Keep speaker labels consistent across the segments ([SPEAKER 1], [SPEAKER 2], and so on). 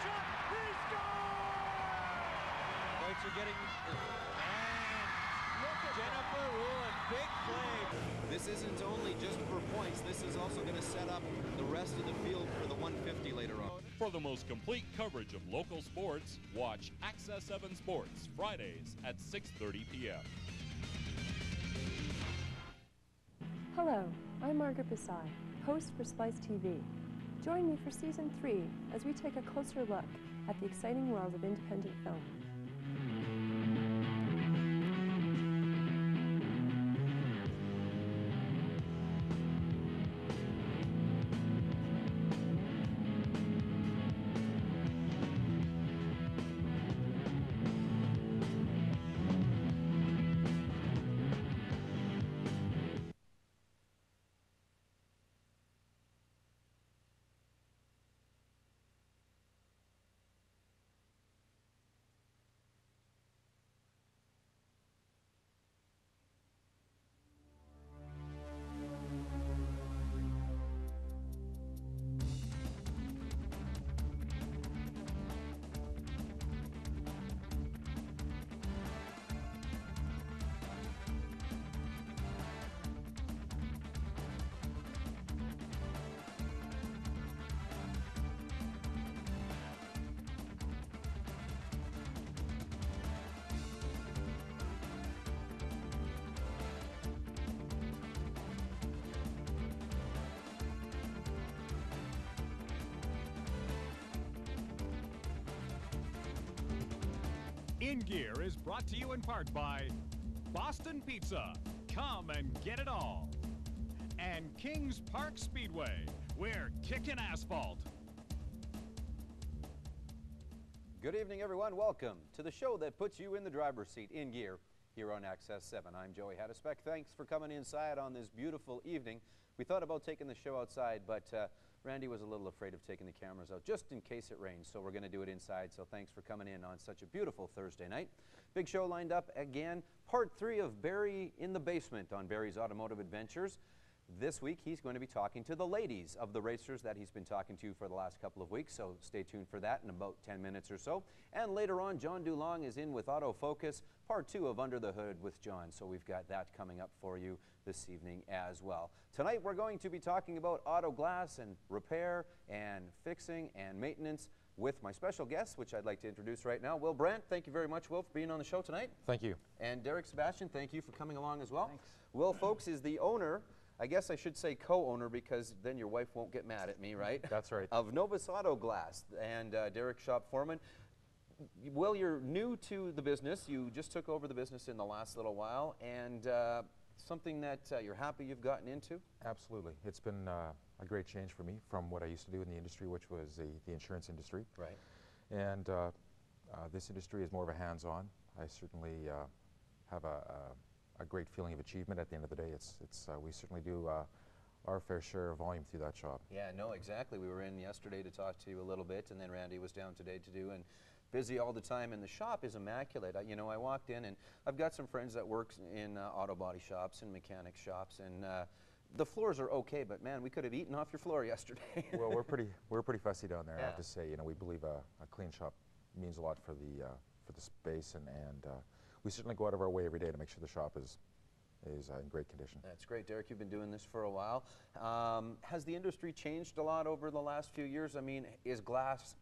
[SPEAKER 1] shot. He scores!
[SPEAKER 2] Points are getting... And Jennifer Ruin, big play.
[SPEAKER 3] This isn't only just for points. This is also going to set up the rest of the field for the 150 later on.
[SPEAKER 4] For the most complete coverage of local sports, watch Access 7 Sports, Fridays at 6:30 p.m.
[SPEAKER 5] Hello, I'm Margaret Besai, host for Splice TV. Join me for Season 3 as we take a closer look at the exciting world of independent film.
[SPEAKER 1] In Gear is brought to you in part by Boston Pizza, come and get it all. And Kings Park Speedway, we're kicking asphalt.
[SPEAKER 3] Good evening, everyone. Welcome to the show that puts you in the driver's seat, In Gear, here on Access 7. I'm Joey Hadisbeck. Thanks for coming inside on this beautiful evening. We thought about taking the show outside, but Randy was a little afraid of taking the cameras out just in case it rains, so we're going to do it inside. So thanks for coming in on such a beautiful Thursday night. Big show lined up again. Part 3 of Barry in the Basement on Barry's Automotive Adventures. This week, he's going to be talking to the ladies of the racers that he's been talking to for the last couple of weeks, so stay tuned for that in about 10 minutes or so. And later on, John Dulong is in with Autofocus, part 2 of Under the Hood with John, so we've got that coming up for you this evening as well. Tonight, we're going to be talking about auto glass and repair and fixing and maintenance with my special guest, which I'd like to introduce right now. Will Brandt, thank you very much, Will, for being on the show tonight.
[SPEAKER 6] Thank you.
[SPEAKER 3] And Derek Sebastian, thank you for coming along as well.
[SPEAKER 6] Thanks.
[SPEAKER 3] Will, folks, is the owner, I guess I should say co-owner because then your wife won't get mad at me, right?
[SPEAKER 6] That's right.
[SPEAKER 3] Of Novus Auto Glass, and Derek, shop foreman. Will, you're new to the business. You just took over the business in the last little while, and something that you're happy you've gotten into?
[SPEAKER 6] Absolutely. It's been a great change for me from what I used to do in the industry, which was the insurance industry.
[SPEAKER 3] Right.
[SPEAKER 6] And this industry is more of a hands-on. I certainly have a great feeling of achievement at the end of the day. We certainly do our fair share of volume through that shop.
[SPEAKER 3] Yeah, no, exactly. We were in yesterday to talk to you a little bit, and then Randy was down today to do, and busy all the time, and the shop is immaculate. You know, I walked in, and I've got some friends that work in auto body shops and mechanic shops, and the floors are okay, but man, we could have eaten off your floor yesterday.
[SPEAKER 6] Well, we're pretty fussy down there.
[SPEAKER 3] Yeah.
[SPEAKER 6] I have to say, you know, we believe a clean shop means a lot for the space, and we certainly go out of our way every day to make sure the shop is in great condition.
[SPEAKER 3] That's great, Derek. You've been doing this for a while. Has the industry changed a lot over the last few years? I mean, is glass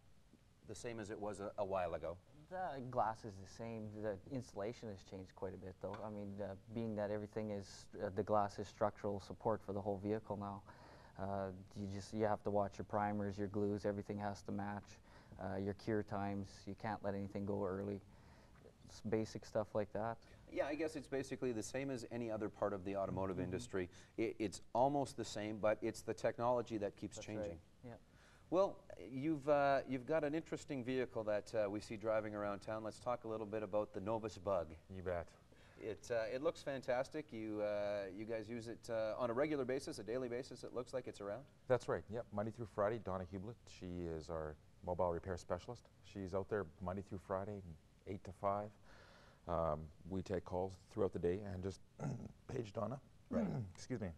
[SPEAKER 3] the same as it was a while ago?
[SPEAKER 7] The glass is the same. The installation has changed quite a bit, though. I mean, being that everything is, the glass is structural support for the whole vehicle now. You have to watch your primers, your glues, everything has to match. Your cure times, you can't let anything go early. It's basic stuff like that.
[SPEAKER 3] Yeah, I guess it's basically the same as any other part of the automotive industry. It's almost the same, but it's the technology that keeps changing.
[SPEAKER 7] Right. Yeah.
[SPEAKER 3] Well, you've got an interesting vehicle that we see driving around town. Let's talk a little bit about the Novus Bug.
[SPEAKER 6] You bet.
[SPEAKER 3] It looks fantastic. You guys use it on a regular basis, a daily basis. It looks like it's around.
[SPEAKER 6] That's right. Yep. Monday through Friday, Donna Hublet. She is our mobile repair specialist. She's out there Monday through Friday, 8 to 5. We take calls throughout the day and just page Donna. Right. Excuse me.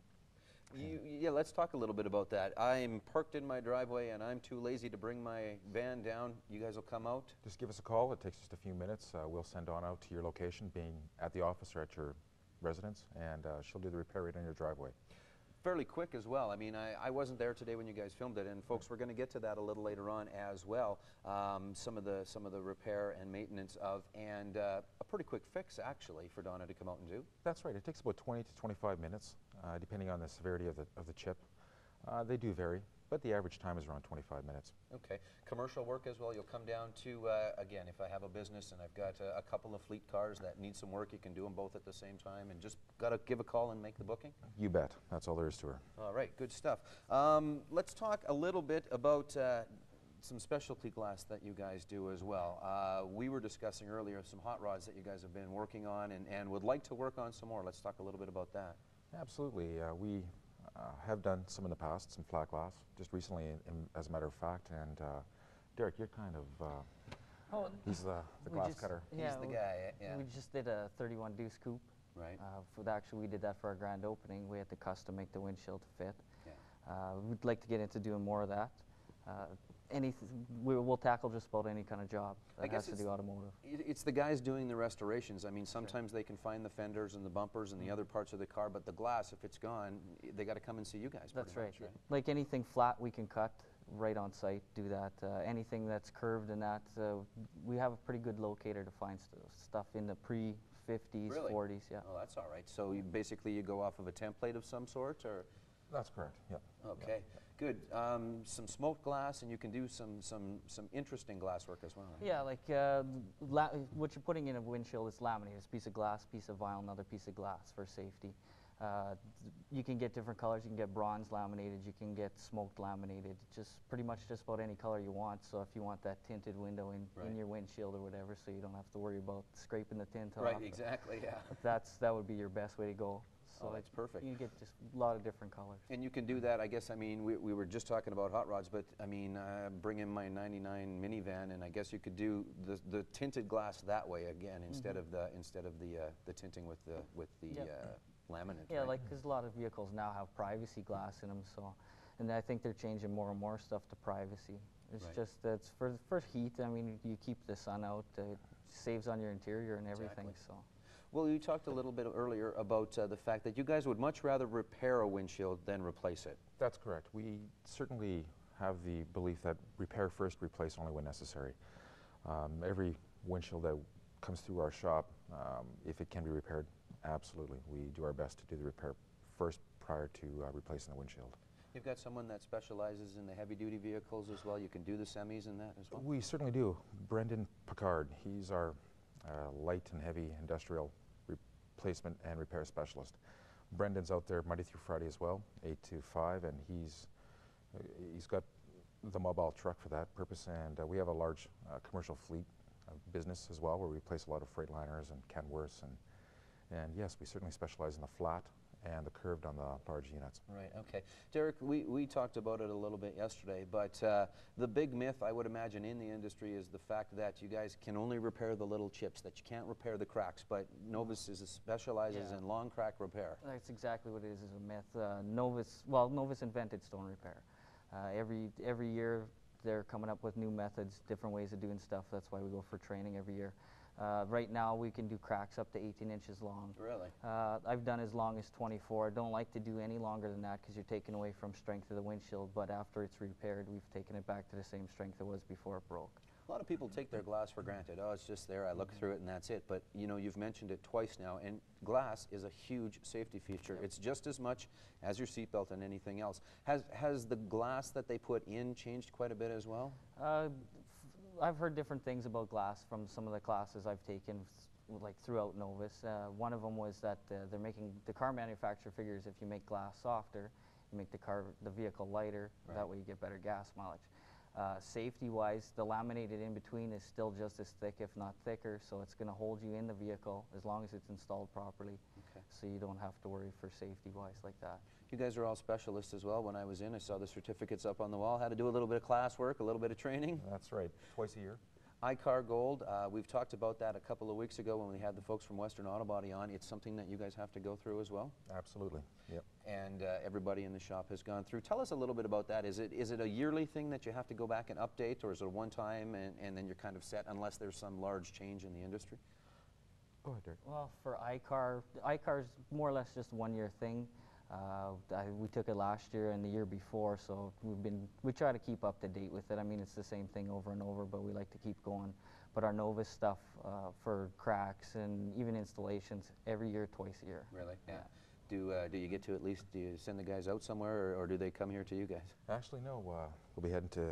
[SPEAKER 3] Yeah, let's talk a little bit about that. I'm parked in my driveway and I'm too lazy to bring my van down. You guys will come out?
[SPEAKER 6] Just give us a call. It takes just a few minutes. We'll send Dawn out to your location, being at the office or at your residence, and she'll do the repair right on your driveway.
[SPEAKER 3] Fairly quick as well. I mean, I wasn't there today when you guys filmed it, and folks, we're going to get to that a little later on as well. Some of the repair and maintenance of, and a pretty quick fix actually for Donna to come out and do.
[SPEAKER 6] That's right. It takes about 20 to 25 minutes, depending on the severity of the chip. They do vary, but the average time is around 25 minutes.
[SPEAKER 3] Okay. Commercial work as well. You'll come down to, again, if I have a business and I've got a couple of fleet cars that need some work, you can do them both at the same time, and just got to give a call and make the booking?
[SPEAKER 6] You bet. That's all there is to her.
[SPEAKER 3] All right, good stuff. Let's talk a little bit about some specialty glass that you guys do as well. We were discussing earlier some hot rods that you guys have been working on and would like to work on some more. Let's talk a little bit about that.
[SPEAKER 6] Absolutely. We have done some in the past, some flat glass, just recently, as a matter of fact. And Derek, you're kind of, he's the glass cutter.
[SPEAKER 7] Yeah,
[SPEAKER 3] He's the guy, yeah.
[SPEAKER 7] We just did a 31 deuce coupe.
[SPEAKER 3] Right.
[SPEAKER 7] Actually, we did that for our grand opening. We had to custom make the windshield to fit.
[SPEAKER 3] Yeah.
[SPEAKER 7] We'd like to get into doing more of that. We'll tackle just about any kind of job that has to do automotive.
[SPEAKER 3] It's the guys doing the restorations. I mean, sometimes they can find the fenders and the bumpers and the other parts of the car, but the glass, if it's gone, they got to come and see you guys.
[SPEAKER 7] That's
[SPEAKER 3] right.
[SPEAKER 7] right. Like anything flat, we can cut right on site, do that. Anything that's curved and that, we have a pretty good locator to find stuff in the pre-50s,
[SPEAKER 3] Really?
[SPEAKER 7] 40s, yeah.
[SPEAKER 3] Oh, that's all right. So basically you go off of a template of some sort, or?
[SPEAKER 6] That's correct, yeah.
[SPEAKER 3] Okay, good. Some smoked glass, and you can do some interesting glass work as well, right?
[SPEAKER 7] Yeah, like what you're putting in a windshield is laminated. It's a piece of glass, piece of vinyl, another piece of glass for safety. You can get different colors. You can get bronze laminated. You can get smoked laminated. Just pretty much just about any color you want. So if you want that tinted window in your windshield or whatever, so you don't have to worry about scraping the tint off.
[SPEAKER 3] Right, exactly, yeah.
[SPEAKER 7] That would be your best way to go. So
[SPEAKER 3] that's perfect.
[SPEAKER 7] You can get just a lot of different colors.
[SPEAKER 3] And you can do that, I guess, I mean, we were just talking about hot rods, but I mean, bring in my 99 minivan, and I guess you could do the tinted glass that way again, instead of the tinting with the laminate.
[SPEAKER 7] Yeah,
[SPEAKER 3] right?
[SPEAKER 7] like, because a lot of vehicles now have privacy glass in them, so, and I think they're changing more and more stuff to privacy. It's
[SPEAKER 3] Right.
[SPEAKER 7] just that's for heat. I mean, you keep the sun out. It saves on your interior and everything.
[SPEAKER 3] Exactly.
[SPEAKER 7] So.
[SPEAKER 3] Well, you talked a little bit earlier about the fact that you guys would much rather repair a windshield than replace it.
[SPEAKER 6] That's correct. We certainly have the belief that repair first, replace only when necessary. Every windshield that comes through our shop, if it can be repaired, absolutely. We do our best to do the repair first prior to replacing the windshield.
[SPEAKER 3] You've got someone that specializes in the heavy-duty vehicles as well. You can do the semis and that as well?
[SPEAKER 6] We certainly do. Brendan Picard, he's our light and heavy industrial replacement and repair specialist. Brendan's out there Monday through Friday as well, 8 to 5, and he's got the mobile truck for that purpose, and we have a large commercial fleet business as well, where we place a lot of Freightliners and Kenworths, and yes, we certainly specialize in the flat and the curved on the large units.
[SPEAKER 3] Right, okay. Derek, we talked about it a little bit yesterday, but the big myth, I would imagine, in the industry is the fact that you guys can only repair the little chips, that you can't repair the cracks, but Novus specializes in long crack repair.
[SPEAKER 7] That's exactly what it is a myth. Novus invented stone repair. Every year they're coming up with new methods, different ways of doing stuff. That's why we go for training every year. Right now we can do cracks up to 18 inches long.
[SPEAKER 3] Really?
[SPEAKER 7] I've done as long as 24. I don't like to do any longer than that because you're taking away from strength of the windshield, but after it's repaired, we've taken it back to the same strength it was before it broke.
[SPEAKER 3] A lot of people take their glass for granted. Oh, it's just there, I look through it and that's it. But you know, you've mentioned it twice now, and glass is a huge safety feature. It's just as much as your seatbelt and anything else. Has the glass that they put in changed quite a bit as well?
[SPEAKER 7] I've heard different things about glass from some of the classes I've taken, like throughout Novus. One of them was that the car manufacturer figures if you make glass softer, you make the vehicle lighter.
[SPEAKER 3] Right.
[SPEAKER 7] That way you get better gas mileage. Safety-wise, the laminated in between is still just as thick, if not thicker, so it's going to hold you in the vehicle as long as it's installed properly.
[SPEAKER 3] Okay.
[SPEAKER 7] So you don't have to worry for safety-wise like that.
[SPEAKER 3] You guys are all specialists as well. When I was in, I saw the certificates up on the wall. Had to do a little bit of class work, a little bit of training.
[SPEAKER 6] That's right, twice a year.
[SPEAKER 3] iCar Gold, we've talked about that a couple of weeks ago when we had the folks from Western Auto Body on. It's something that you guys have to go through as well?
[SPEAKER 6] Absolutely. Yep.
[SPEAKER 3] And everybody in the shop has gone through. Tell us a little bit about that. Is it a yearly thing that you have to go back and update, or is it a one-time and then you're kind of set unless there's some large change in the industry?
[SPEAKER 6] Go ahead, Derek.
[SPEAKER 7] Well, for iCar's more or less just a one-year thing. We took it last year and the year before, so we try to keep up to date with it. I mean, it's the same thing over and over, but we like to keep going. But our Novus stuff for cracks and even installations every year, twice a year.
[SPEAKER 3] Really? Yeah. Do you get to at least, do you send the guys out somewhere, or do they come here to you guys?
[SPEAKER 6] Actually, no. We'll be heading to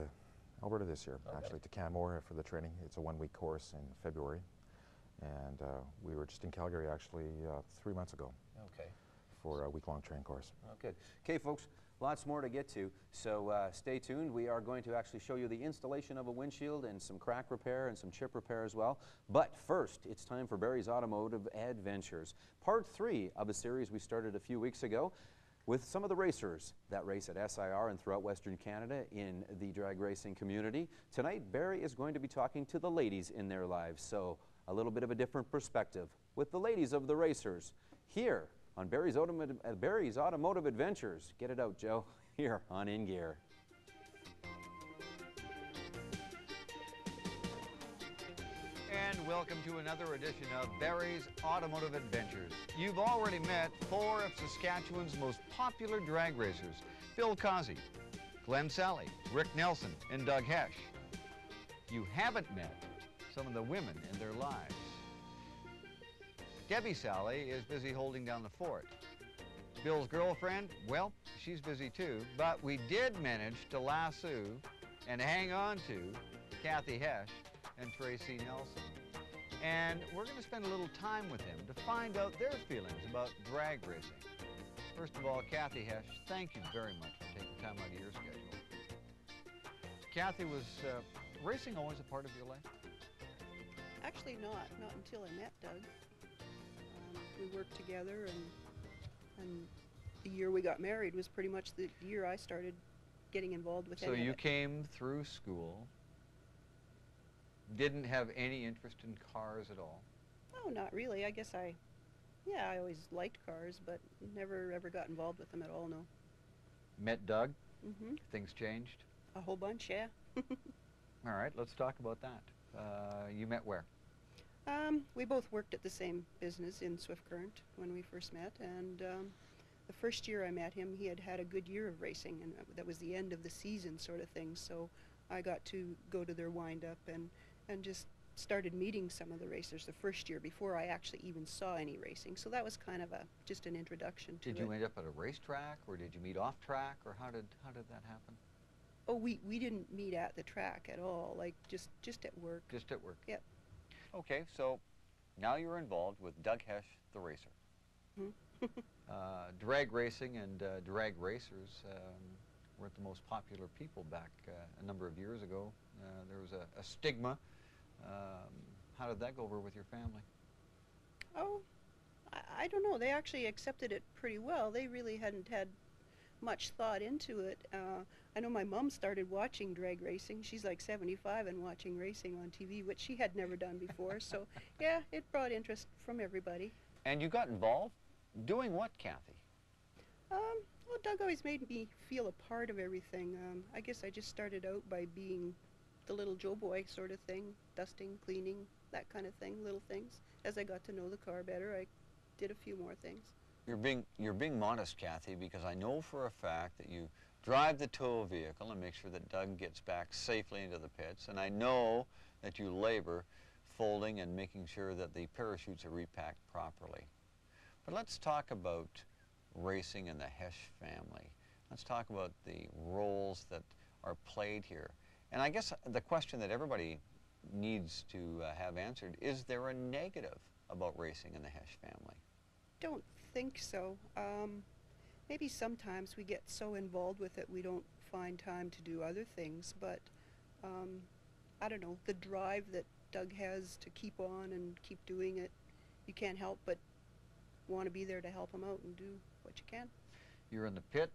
[SPEAKER 6] Alberta this year, actually, to Canmore for the training. It's a one-week course in February. And we were just in Calgary, actually, 3 months ago.
[SPEAKER 3] Okay.
[SPEAKER 6] For a week-long training course.
[SPEAKER 3] Oh, good. Okay, folks, lots more to get to, so stay tuned. We are going to actually show you the installation of a windshield and some crack repair and some chip repair as well. But first, it's time for Barry's Automotive Adventures, part 3 of a series we started a few weeks ago with some of the racers that race at SIR and throughout Western Canada in the drag racing community. Tonight, Barry is going to be talking to the ladies in their lives, so a little bit of a different perspective with the ladies of the racers here on Barry's Automotive Adventures. Get it out, Joe, here on In Gear.
[SPEAKER 8] And welcome to another edition of Barry's Automotive Adventures. You've already met 4 of Saskatchewan's most popular drag racers: Bill Causey, Glenn Sally, Rick Nelson, and Doug Hesh. You haven't met some of the women in their lives. Debbie Sally is busy holding down the fort. Bill's girlfriend, well, she's busy too, but we did manage to lasso and hang on to Kathy Hesh and Tracy Nelson. And we're going to spend a little time with them to find out their feelings about drag racing. First of all, Kathy Hesh, thank you very much for taking time out of your schedule. Kathy, was racing always a part of your life?
[SPEAKER 9] Actually not until I met Doug. We worked together, and the year we got married was pretty much the year I started getting involved with
[SPEAKER 8] So you came through school, didn't have any interest in cars at all?
[SPEAKER 9] Oh, not really. I guess I always liked cars, but never ever got involved with them at all, no.
[SPEAKER 8] Met Doug?
[SPEAKER 9] Mm-hmm.
[SPEAKER 8] Things changed?
[SPEAKER 9] A whole bunch, yeah.
[SPEAKER 8] All right, let's talk about that. You met where?
[SPEAKER 9] We both worked at the same business in Swift Current when we first met, and the first year I met him, he had had a good year of racing, and that was the end of the season sort of thing, so I got to go to their wind-up and just started meeting some of the racers the first year before I actually even saw any racing, so that was kind of just an introduction to it.
[SPEAKER 8] Did you end up at a racetrack, or did you meet off track, or how did that happen?
[SPEAKER 9] Oh, we didn't meet at the track at all, like just at work.
[SPEAKER 8] Just at work?
[SPEAKER 9] Yep.
[SPEAKER 8] Okay, so now you're involved with Doug Hesh, the racer.
[SPEAKER 9] Mm-hmm.
[SPEAKER 8] Drag racing and drag racers weren't the most popular people back a number of years ago. There was a stigma. How did that go over with your family?
[SPEAKER 9] Oh, I don't know. They actually accepted it pretty well. They really hadn't had much thought into it. I know my mom started watching drag racing. She's like 75 and watching racing on TV, which she had never done before. So, yeah, it brought interest from everybody.
[SPEAKER 8] And you got involved? Doing what, Kathy?
[SPEAKER 9] Well, Doug always made me feel a part of everything. I guess I just started out by being the little Joe boy sort of thing, dusting, cleaning, that kind of thing, little things. As I got to know the car better, I did a few more things.
[SPEAKER 8] You're being modest, Kathy, because I know for a fact that you drive the tow vehicle and make sure that Doug gets back safely into the pits, and I know that you labor folding and making sure that the parachutes are repacked properly. But let's talk about racing in the Hesh family. Let's talk about the roles that are played here. And I guess the question that everybody needs to have answered, is there a negative about racing in the Hesh family?
[SPEAKER 9] Don't think so. Maybe sometimes we get so involved with it we don't find time to do other things, but I don't know, the drive that Doug has to keep on and keep doing it, you can't help but want to be there to help him out and do what you can.
[SPEAKER 8] You're in the pit,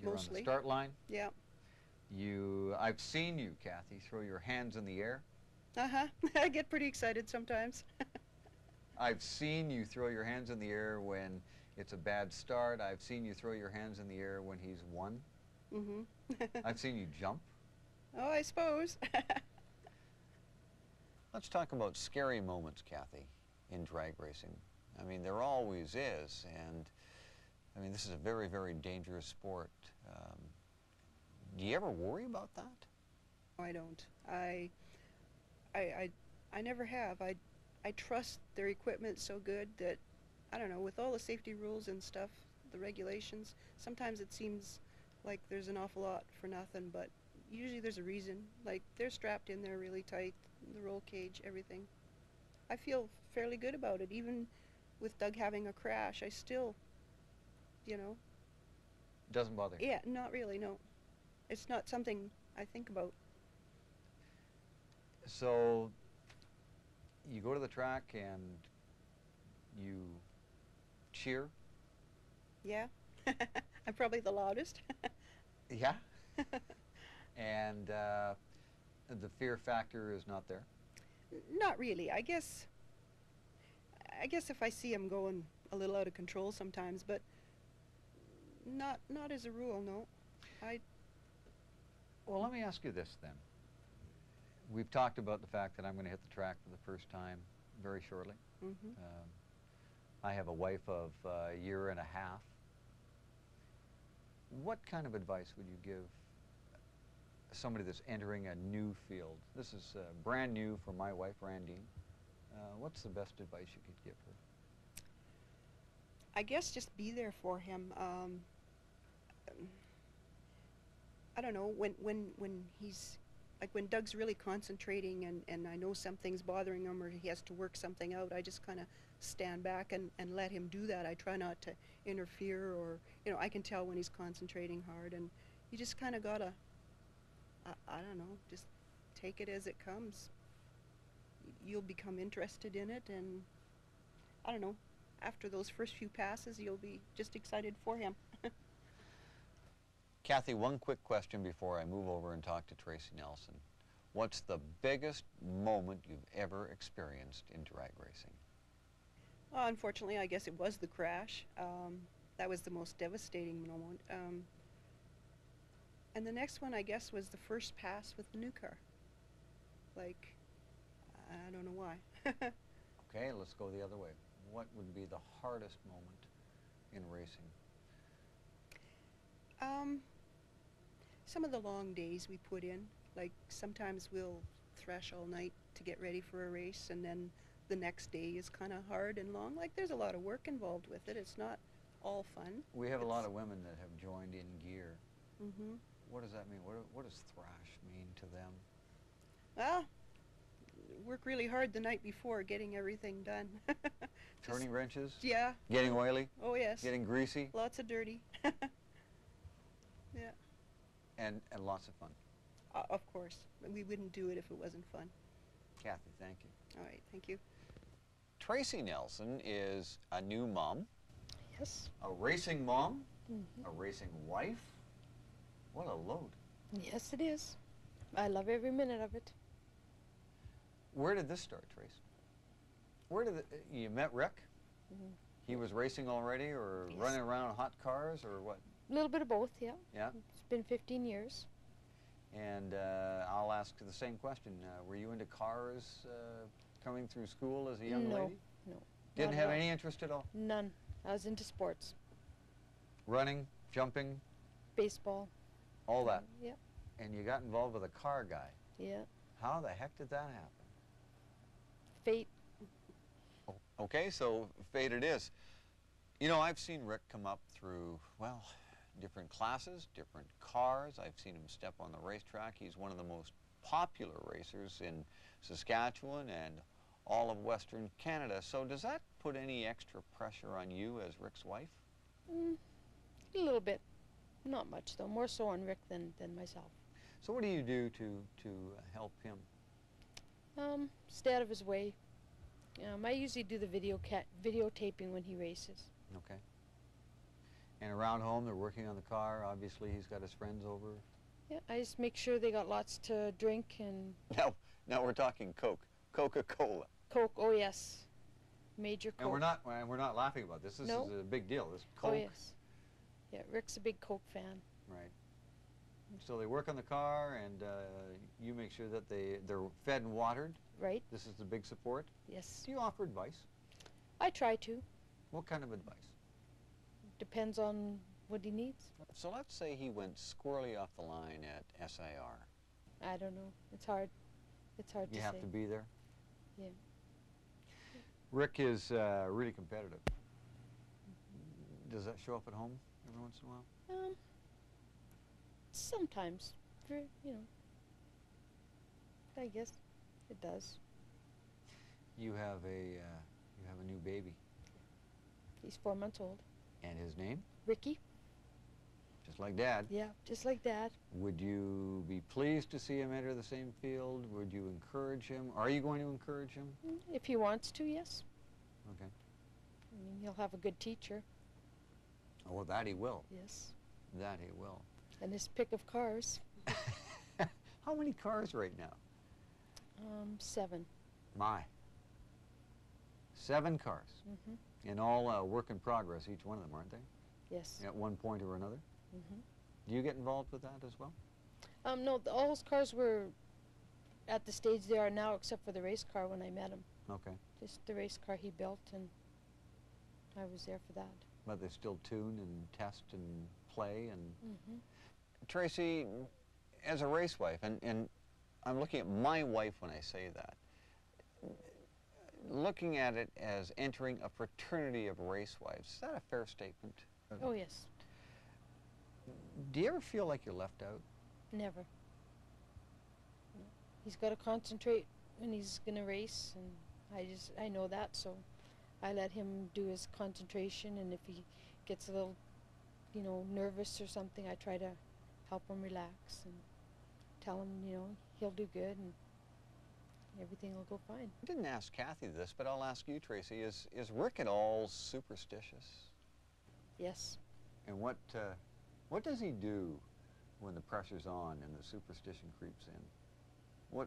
[SPEAKER 8] you're
[SPEAKER 9] Mostly.
[SPEAKER 8] on the start line.
[SPEAKER 9] Yeah.
[SPEAKER 8] I've seen you, Kathy, throw your hands in the air.
[SPEAKER 9] I get pretty excited sometimes.
[SPEAKER 8] I've seen you throw your hands in the air when it's a bad start. I've seen you throw your hands in the air when he's won.
[SPEAKER 9] Mm-hmm.
[SPEAKER 8] I've seen you jump.
[SPEAKER 9] Oh, I suppose.
[SPEAKER 8] Let's talk about scary moments, Kathy, in drag racing. I mean, there always is, and I mean, this is a very, very dangerous sport. Do you ever worry about that?
[SPEAKER 9] I don't. I never have. I trust their equipment so good that, I don't know, with all the safety rules and stuff, the regulations, sometimes it seems like there's an awful lot for nothing, but usually there's a reason. Like, they're strapped in there really tight, the roll cage, everything. I feel fairly good about it. Even with Doug having a crash, I still, you know.
[SPEAKER 8] Doesn't bother you?
[SPEAKER 9] Yeah, not really, no. It's not something I think about.
[SPEAKER 8] So you go to the track and you cheer?
[SPEAKER 9] Yeah. I'm probably the loudest.
[SPEAKER 8] Yeah. And the fear factor is not there?
[SPEAKER 9] Not really. I guess if I see him going a little out of control sometimes, but not as a rule, no.
[SPEAKER 8] Well, let me ask you this then. We've talked about the fact that I'm going to hit the track for the first time very shortly.
[SPEAKER 9] Mm-hmm.
[SPEAKER 8] I have a wife of a year and a half. What kind of advice would you give somebody that's entering a new field? This is brand new for my wife, Randine. What's the best advice you could give her?
[SPEAKER 9] I guess just be there for him. I don't know, when he's, like when Doug's really concentrating and I know something's bothering him or he has to work something out, I just kind of stand back and let him do that. I try not to interfere, or, you know, I can tell when he's concentrating hard, and you just kind of gotta, I don't know, just take it as it comes. You'll become interested in it, and I don't know, after those first few passes, you'll be just excited for him.
[SPEAKER 8] Kathy, one quick question before I move over and talk to Tracy Nelson. What's the biggest moment you've ever experienced in drag racing?
[SPEAKER 9] Well, unfortunately, I guess it was the crash. That was the most devastating moment. And the next one, I guess, was the first pass with the new car. Like, I don't know why.
[SPEAKER 8] Okay, let's go the other way. What would be the hardest moment in racing?
[SPEAKER 9] Some of the long days we put in, like sometimes we'll thrash all night to get ready for a race, and then the next day is kind of hard and long. Like, there's a lot of work involved with it. It's not all fun.
[SPEAKER 8] We have a lot of women that have joined In Gear.
[SPEAKER 9] Mm-hmm.
[SPEAKER 8] What does that mean? What does thrash mean to them?
[SPEAKER 9] Well, work really hard the night before getting everything done.
[SPEAKER 8] Turning wrenches?
[SPEAKER 9] Yeah.
[SPEAKER 8] Getting oily?
[SPEAKER 9] Oh, yes.
[SPEAKER 8] Getting greasy?
[SPEAKER 9] Lots of dirty. Yeah.
[SPEAKER 8] And lots of fun.
[SPEAKER 9] Of course. We wouldn't do it if it wasn't fun.
[SPEAKER 8] Kathy, thank you.
[SPEAKER 9] All right, thank you.
[SPEAKER 8] Tracy Nelson is a new mom.
[SPEAKER 10] Yes.
[SPEAKER 8] A racing mom.
[SPEAKER 10] Mm-hmm.
[SPEAKER 8] A racing wife. What a load.
[SPEAKER 10] Yes, it is. I love every minute of it.
[SPEAKER 8] Where did this start, Trace? Where did you met Rick?
[SPEAKER 10] Mm-hmm.
[SPEAKER 8] He was racing already, or
[SPEAKER 10] Yes.
[SPEAKER 8] running around hot cars, or what?
[SPEAKER 10] A little bit of both, yeah.
[SPEAKER 8] Yeah.
[SPEAKER 10] It's been 15 years.
[SPEAKER 8] And I'll ask the same question. Were you into cars coming through school as a young lady?
[SPEAKER 10] No.
[SPEAKER 8] Didn't
[SPEAKER 10] not
[SPEAKER 8] have
[SPEAKER 10] at all.
[SPEAKER 8] any interest at all?
[SPEAKER 10] None. I was into sports.
[SPEAKER 8] Running, jumping,
[SPEAKER 10] Baseball.
[SPEAKER 8] all that.
[SPEAKER 10] Yeah.
[SPEAKER 8] And you got involved with a car guy.
[SPEAKER 10] Yeah.
[SPEAKER 8] How the heck did that happen?
[SPEAKER 10] Fate.
[SPEAKER 8] Okay, so fate it is. You know, I've seen Rick come up through, well, different classes, different cars. I've seen him step on the racetrack. He's one of the most popular racers in Saskatchewan and all of Western Canada. So does that put any extra pressure on you as Rick's wife?
[SPEAKER 10] A little bit. Not much, though. More so on Rick than myself.
[SPEAKER 8] So what do you do to help him?
[SPEAKER 10] Stay out of his way. I usually do the videotaping when he races.
[SPEAKER 8] Okay. And around home, they're working on the car. Obviously, he's got his friends over.
[SPEAKER 10] Yeah, I just make sure they got lots to drink and...
[SPEAKER 8] Now we're talking Coke, Coca-Cola.
[SPEAKER 10] Coke, oh yes. Major Coke.
[SPEAKER 8] And we're not laughing about this. This
[SPEAKER 10] No.
[SPEAKER 8] is a big deal. This Coke.
[SPEAKER 10] Oh yes. Yeah, Rick's a big Coke fan.
[SPEAKER 8] Right. So they work on the car, and you make sure that they're fed and watered.
[SPEAKER 10] Right.
[SPEAKER 8] This is the big support.
[SPEAKER 10] Yes.
[SPEAKER 8] Do you offer advice?
[SPEAKER 10] I try to.
[SPEAKER 8] What kind of advice?
[SPEAKER 10] Depends on what he needs.
[SPEAKER 8] So let's say he went squarely off the line at SIR.
[SPEAKER 10] I don't know. It's hard. It's hard to say.
[SPEAKER 8] You have to be there?
[SPEAKER 10] Yeah.
[SPEAKER 8] Rick is really competitive. Does that show up at home every once in a while?
[SPEAKER 10] Sometimes, you know, I guess it does.
[SPEAKER 8] You have a new baby.
[SPEAKER 10] He's 4 months old.
[SPEAKER 8] And his name?
[SPEAKER 10] Ricky.
[SPEAKER 8] Just like Dad.
[SPEAKER 10] Yeah, just like Dad.
[SPEAKER 8] Would you be pleased to see him enter the same field? Would you encourage him? Are you going to encourage him?
[SPEAKER 10] If he wants to, yes.
[SPEAKER 8] Okay.
[SPEAKER 10] I mean, he'll have a good teacher.
[SPEAKER 8] Oh, well, that he will.
[SPEAKER 10] Yes.
[SPEAKER 8] That he will.
[SPEAKER 10] And his pick of cars.
[SPEAKER 8] How many cars right now?
[SPEAKER 10] 7.
[SPEAKER 8] My. 7 cars.
[SPEAKER 10] Mm-hmm.
[SPEAKER 8] And all work in progress, each one of them, aren't they?
[SPEAKER 10] Yes.
[SPEAKER 8] At one point or another?
[SPEAKER 10] Mm-hmm.
[SPEAKER 8] Do you get involved with that as well?
[SPEAKER 10] No, all his cars were at the stage they are now, except for the race car when I met him.
[SPEAKER 8] Okay.
[SPEAKER 10] Just the race car he built, and I was there for that.
[SPEAKER 8] But they still tune and test and play and...
[SPEAKER 10] Mm-hmm.
[SPEAKER 8] Tracy, as a race wife, and I'm looking at my wife when I say that, looking at it as entering a fraternity of race wives, is that a fair statement?
[SPEAKER 10] Oh, yes.
[SPEAKER 8] Do you ever feel like you're left out?
[SPEAKER 10] Never. No. He's got to concentrate when he's going to race, and I know that, so I let him do his concentration, and if he gets a little, you know, nervous or something, I try to help him relax and tell him, you know, he'll do good and everything will go fine.
[SPEAKER 8] I didn't ask Kathy this, but I'll ask you, Tracy. Is Rick at all superstitious?
[SPEAKER 10] Yes.
[SPEAKER 8] And what does he do when the pressure's on and the superstition creeps in?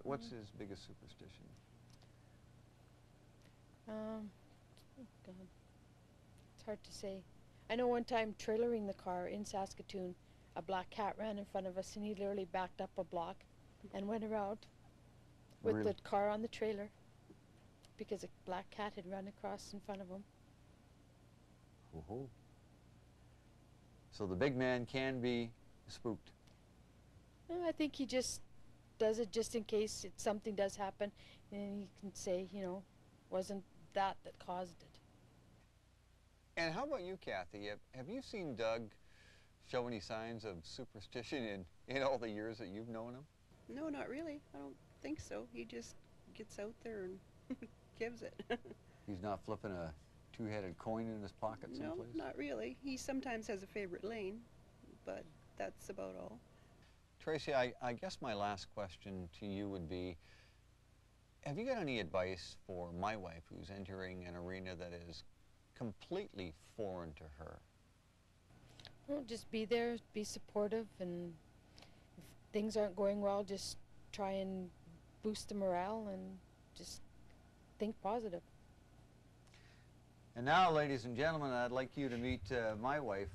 [SPEAKER 8] What's his biggest superstition?
[SPEAKER 10] Oh God, it's hard to say. I know one time trailering the car in Saskatoon, a black cat ran in front of us and he literally backed up a block and went around with
[SPEAKER 8] Really?
[SPEAKER 10] the car on the trailer because a black cat had run across in front of him.
[SPEAKER 8] Woohoo. So the big man can be spooked.
[SPEAKER 10] No, I think he just does it just in case something does happen, and he can say, you know, wasn't that caused it.
[SPEAKER 8] And how about you, Kathy? Have you seen Doug show any signs of superstition in all the years that you've known him?
[SPEAKER 9] No, not really. I don't think so. He just gets out there and gives it.
[SPEAKER 8] He's not flipping a two-headed coin in his pocket someplace?
[SPEAKER 9] No, not really. He sometimes has a favorite lane, but that's about all.
[SPEAKER 8] Tracy, I guess my last question to you would be, have you got any advice for my wife who's entering an arena that is completely foreign to her?
[SPEAKER 10] Well, just be there, be supportive, and if things aren't going well, just try and boost the morale and just think positive.
[SPEAKER 8] And now, ladies and gentlemen, I'd like you to meet my wife,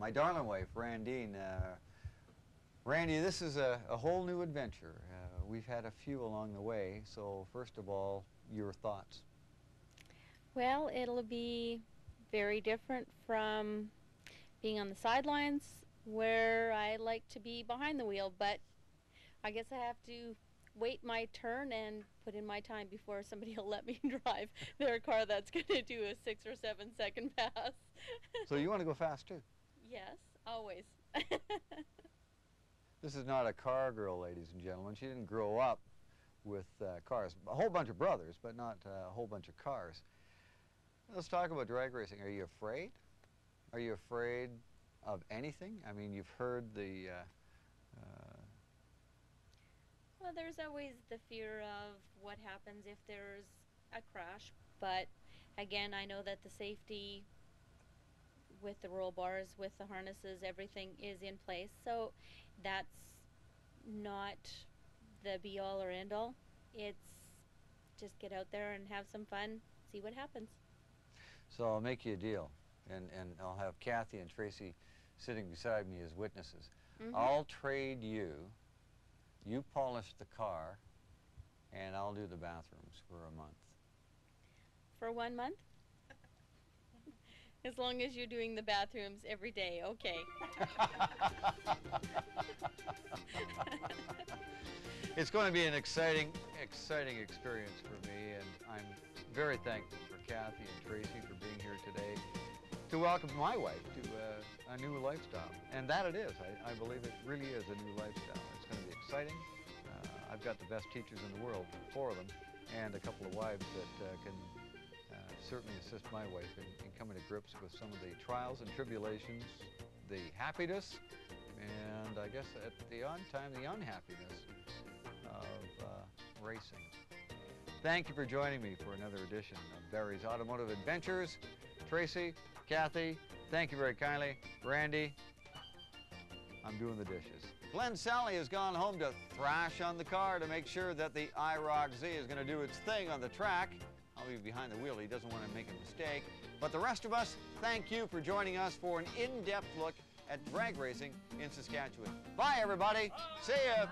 [SPEAKER 8] my darling wife, Randine. Randy, this is a whole new adventure. We've had a few along the way, so first of all, your thoughts.
[SPEAKER 11] Well, it'll be very different from being on the sidelines where I like to be behind the wheel, but I guess I have to wait my turn and put in my time before somebody will let me drive their car that's going to do a 6 or 7 second pass.
[SPEAKER 8] So you want to go fast too?
[SPEAKER 11] Yes, always.
[SPEAKER 8] This is not a car girl, ladies and gentlemen. She didn't grow up with cars. A whole bunch of brothers, but not a whole bunch of cars. Let's talk about drag racing. Are you afraid? Are you afraid of anything? I mean, you've heard the...
[SPEAKER 11] Well, there's always the fear of what happens if there's a crash, but again, I know that the safety with the roll bars, with the harnesses, everything is in place, so that's not the be-all or end-all. it's just get out there and have some fun, see what happens.
[SPEAKER 8] So I'll make you a deal, and I'll have Kathy and Tracy sitting beside me as witnesses. I'll trade you, you polish the car, and I'll do the bathrooms for a month.
[SPEAKER 11] For 1 month? As long as you're doing the bathrooms every day, okay.
[SPEAKER 8] It's going to be an exciting experience for me, and I'm very thankful for Kathy and Tracy for being here today to welcome my wife to a new lifestyle. And that it is. I believe it really is a new lifestyle. It's going to be exciting. I've got the best teachers in the world, 4 of them, and a couple of wives that can certainly assist my wife in coming to grips with some of the trials and tribulations, the happiness, and I guess at the odd time, the unhappiness of racing. Thank you for joining me for another edition of Barry's Automotive Adventures. Tracy, Kathy, thank you very kindly. Randy, I'm doing the dishes. Glenn Sally has gone home to thrash on the car to make sure that the IROC Z is going to do its thing on the track. I'll be behind the wheel. He doesn't want to make a mistake. But the rest of us, thank you for joining us for an in-depth look at drag racing in Saskatchewan. Bye, everybody. See ya.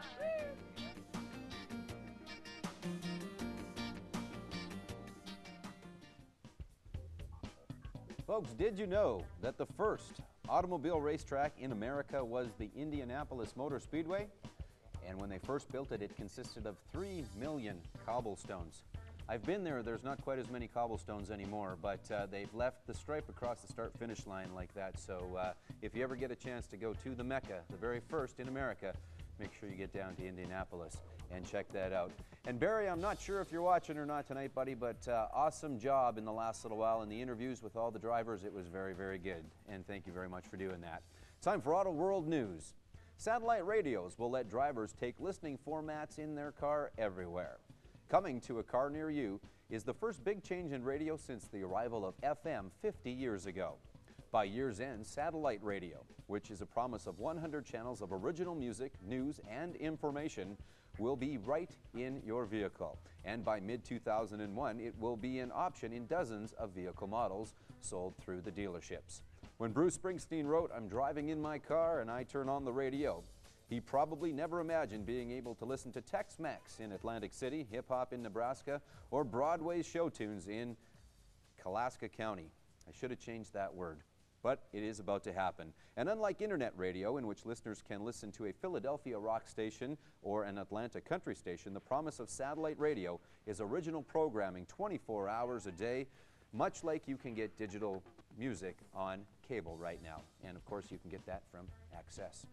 [SPEAKER 3] Folks, did you know that the first automobile racetrack in America was the Indianapolis Motor Speedway? And when they first built it, it consisted of 3 million cobblestones. I've been there. There's not quite as many cobblestones anymore, but they've left the stripe across the start-finish line like that. So if you ever get a chance to go to the Mecca, the very first in America, make sure you get down to Indianapolis and check that out. And Barry, I'm not sure if you're watching or not tonight, buddy, but awesome job in the last little while in the interviews with all the drivers. It was very, very good, and thank you very much for doing that. Time for Auto World News. Satellite radios will let drivers take listening formats in their car everywhere. Coming to a car near you is the first big change in radio since the arrival of FM 50 years ago. By year's end, satellite radio, which is a promise of 100 channels of original music, news, and information, will be right in your vehicle. And by mid-2001, it will be an option in dozens of vehicle models sold through the dealerships. When Bruce Springsteen wrote, "I'm driving in my car and I turn on the radio," he probably never imagined being able to listen to Tex-Mex in Atlantic City, hip-hop in Nebraska, or Broadway show tunes in Kalaska County. I should have changed that word. But it is about to happen. And unlike internet radio, in which listeners can listen to a Philadelphia rock station or an Atlanta country station, the promise of satellite radio is original programming 24 hours a day, much like you can get digital music on cable right now. And of course, you can get that from Access.